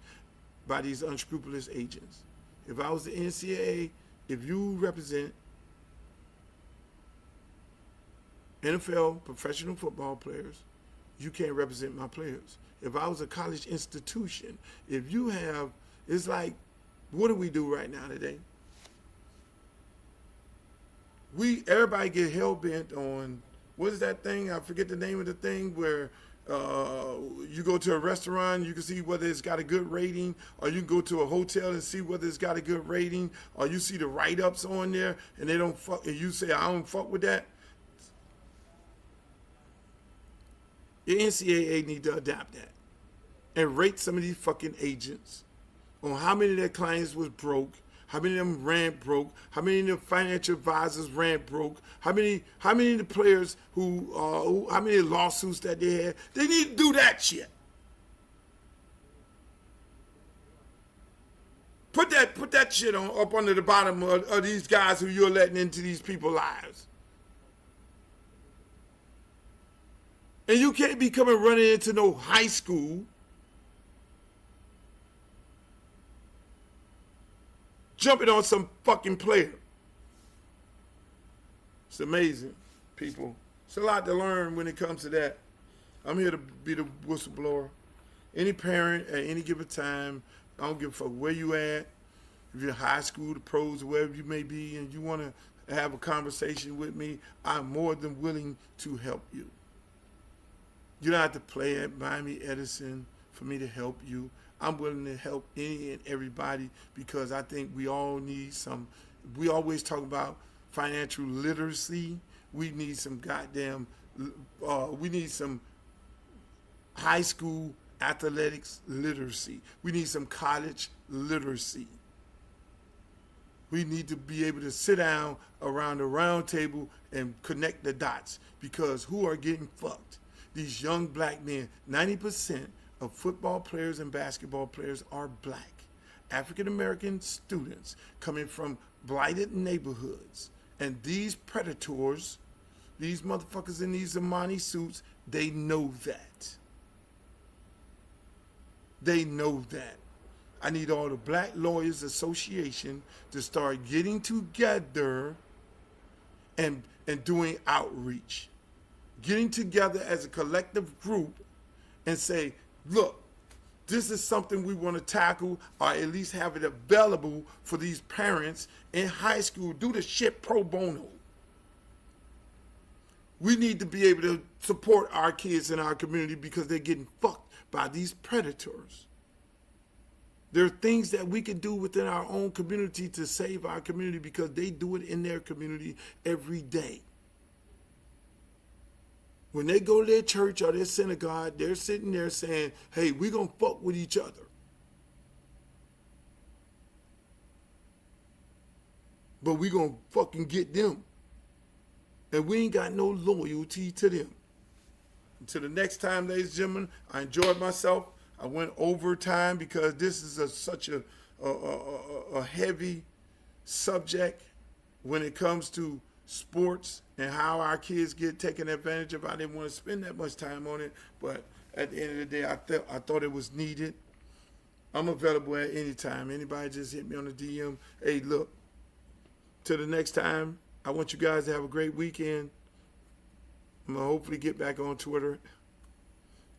by these unscrupulous agents. If I was the NCAA, if you represent NFL professional football players, you can't represent my players. If I was a college institution, if you have, it's like, what do we do right now today? Everybody get hell-bent on, what is that thing? I forget the name of the thing where you go to a restaurant, you can see whether it's got a good rating, or you can go to a hotel and see whether it's got a good rating, or you see the write-ups on there and they don't fuck, and you say, I don't fuck with that. The NCAA need to adapt that and rate some of these fucking agents on how many of their clients was broke, how many of them ran broke, how many of the financial advisors ran broke, how many of the players how many lawsuits that they had. They need to do that shit. Put that shit up under the bottom of these guys who you're letting into these people's lives. And you can't be coming running into no high school jumping on some fucking player. It's amazing, people. It's a lot to learn when it comes to that. I'm here to be the whistleblower. Any parent at any given time, I don't give a fuck where you at, if you're high school, the pros, wherever you may be, and you want to have a conversation with me, I'm more than willing to help you. You don't have to play at Miami Edison for me to help you. I'm willing to help any and everybody because I think we all need some. We always talk about financial literacy. We need some goddamn, we need some high school athletics literacy. We need some college literacy. We need to be able to sit down around the round table and connect the dots because who are getting fucked? These young black men, 90% of football players and basketball players are black. African-American students coming from blighted neighborhoods. And these predators, these motherfuckers in these Armani suits, they know that. They know that. I need all the Black Lawyers Association to start getting together and doing outreach. Getting together as a collective group and say, look, this is something we want to tackle or at least have it available for these parents in high school. Do the shit pro bono. We need to be able to support our kids in our community because they're getting fucked by these predators. There are things that we can do within our own community to save our community because they do it in their community every day. When they go to their church or their synagogue, they're sitting there saying, hey, we're going to fuck with each other. But we're going to fucking get them. And we ain't got no loyalty to them. Until the next time, ladies and gentlemen, I enjoyed myself. I went overtime because this is such a heavy subject when it comes to sports and how our kids get taken advantage of. I didn't want to spend that much time on it, but at the end of the day, I thought it was needed. I'm available at any time. Anybody just hit me on the DM. Hey, look, till the next time, I want you guys to have a great weekend. I'm going to hopefully get back on Twitter.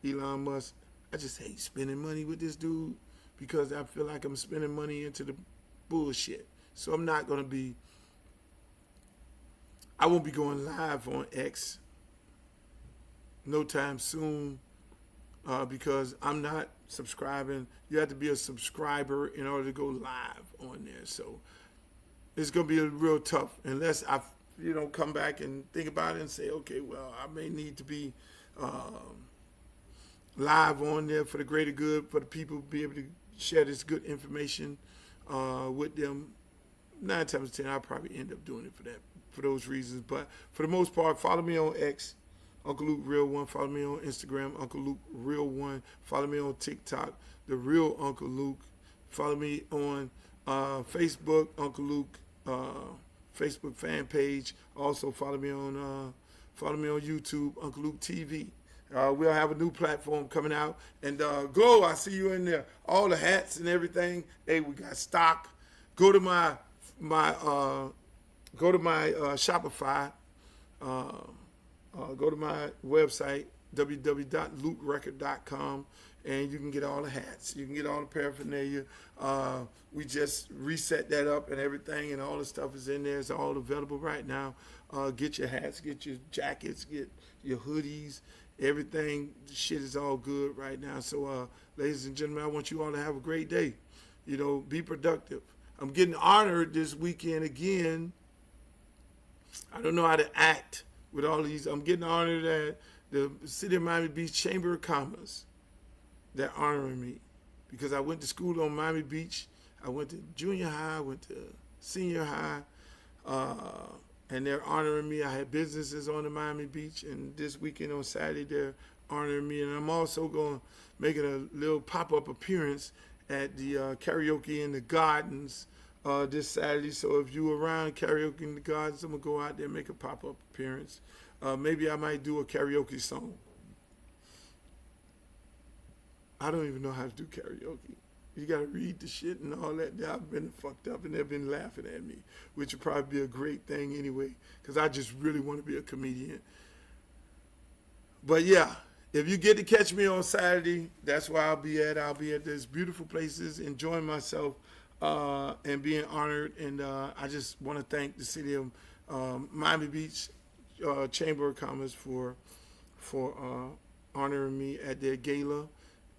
Elon Musk. I just hate spending money with this dude because I feel like I'm spending money into the bullshit. So I'm not going to be, I won't be going live on X no time soon because I'm not subscribing. You have to be a subscriber in order to go live on there. So it's going to be real tough unless I, come back and think about it and say, okay, well, I may need to be live on there for the greater good, for the people to be able to share this good information with them. 9 times out of 10, I'll probably end up doing it for those reasons. But for the most part, follow me on X, Uncle Luke Real One. Follow me on Instagram, Uncle Luke Real One. Follow me on TikTok, The Real Uncle Luke. Follow me on Facebook, Uncle Luke Facebook fan page. Also follow me on YouTube, Uncle Luke TV. We'll have a new platform coming out. And Glow, I see you in there. All the hats and everything. Hey, we got stock. Go to my Shopify. Go to my website, www.lukerecord.com, and you can get all the hats. You can get all the paraphernalia. We just reset that up and everything, and all the stuff is in there. It's all available right now. Get your hats, get your jackets, get your hoodies. Everything, shit is all good right now. So, ladies and gentlemen, I want you all to have a great day. Be productive. I'm getting honored this weekend again. I don't know how to act with all these. I'm getting honored at the City of Miami Beach Chamber of Commerce. They're honoring me because I went to school on Miami Beach. I went to junior high, I went to senior high, and they're honoring me. I had businesses on the Miami Beach, and this weekend on Saturday, they're honoring me. And I'm also going to make a little pop-up appearance at the Karaoke in the Gardens this Saturday. So if you're around Karaoke in the Gardens, I'm going to go out there and make a pop-up appearance. Maybe I might do a karaoke song. I don't even know how to do karaoke. You got to read the shit and all that. I've been fucked up and they've been laughing at me, which would probably be a great thing anyway, because I just really want to be a comedian. But yeah, if you get to catch me on Saturday, that's where I'll be at. I'll be at these beautiful places, enjoying myself and being honored. And I just want to thank the City of Miami Beach Chamber of Commerce for honoring me at their gala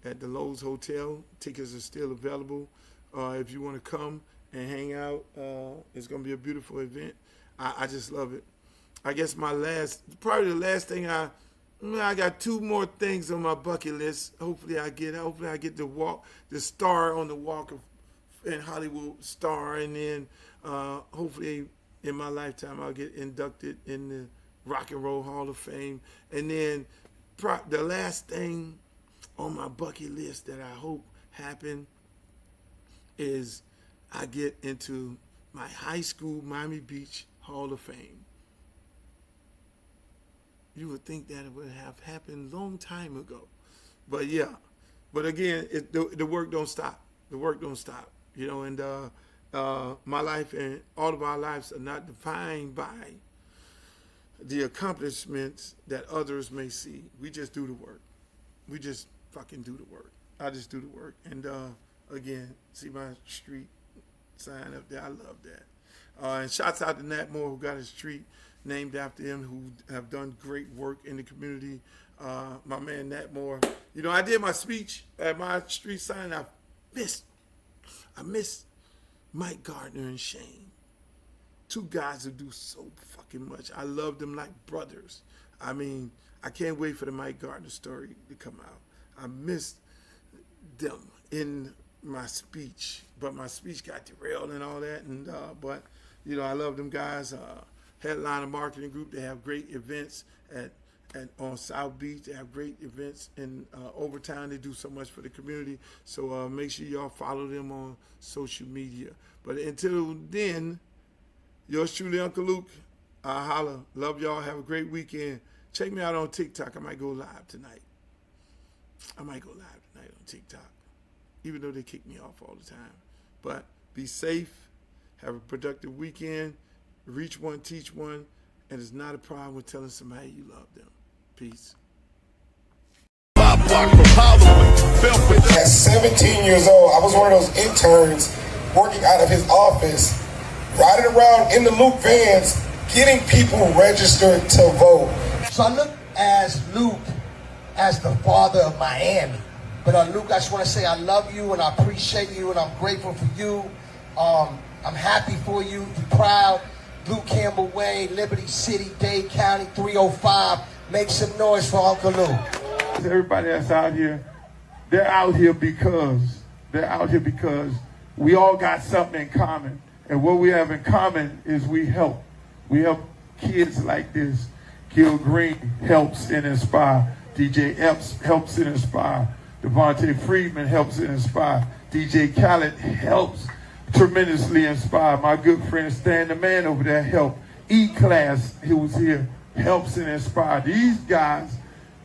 at the Lowe's Hotel. Tickets are still available. If you want to come and hang out, it's going to be a beautiful event. I just love it. I guess probably the last thing I got 2 more things on my bucket list. Hopefully I get to walk the star on the walk in Hollywood star, and then hopefully in my lifetime I'll get inducted in the Rock and Roll Hall of Fame. And then the last thing on my bucket list that I hope happen is I get into my high school Miami Beach Hall of Fame. You would think that it would have happened a long time ago. But yeah. But again, the work don't stop. The work don't stop. And my life and all of our lives are not defined by the accomplishments that others may see. We just do the work. We just fucking do the work. I just do the work. And again, see my street sign up there. I love that. And shouts out to Nat Moore, who got a street named after him, who have done great work in the community. My man Nat Moore. I did my speech at my street sign. I missed Mike Gardner and Shane. 2 guys who do so fucking much. I love them like brothers. I mean, I can't wait for the Mike Gardner story to come out. I missed them in my speech, but my speech got derailed and all that. And but I love them guys. Headliner Marketing Group. They have great events on South Beach. They have great events in Overtown. They do so much for the community. So make sure y'all follow them on social media. But until then, yours truly, Uncle Luke. I holla. Love y'all. Have a great weekend. Check me out on TikTok. I might go live tonight. On TikTok, even though they kick me off all the time. But be safe. Have a productive weekend. reach one, teach one, and it's not a problem with telling somebody you love them. Peace. At 17 years old, I was one of those interns working out of his office, riding around in the Luke vans, getting people registered to vote. So I look as Luke as the father of Miami. But Luke, I just want to say I love you and I appreciate you and I'm grateful for you. I'm happy for you. Be proud. Luke Campbell Way, Liberty City, Dade County, 305. Make some noise for Uncle Luke. Everybody that's out here, they're out here because we all got something in common. And what we have in common is we help. We help kids like this. Gil Green helps and inspire. DJ Epps helps and inspire. Devontae Friedman helps and inspire. DJ Khaled helps tremendously inspire. My good friend Stan the Man over there helped. E-Class, who was here, helps and inspire. These guys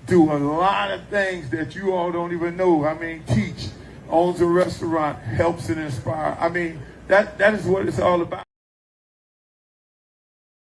do a lot of things that you all don't even know. I mean, teach, owns a restaurant, helps and inspire. I mean, that is what it's all about.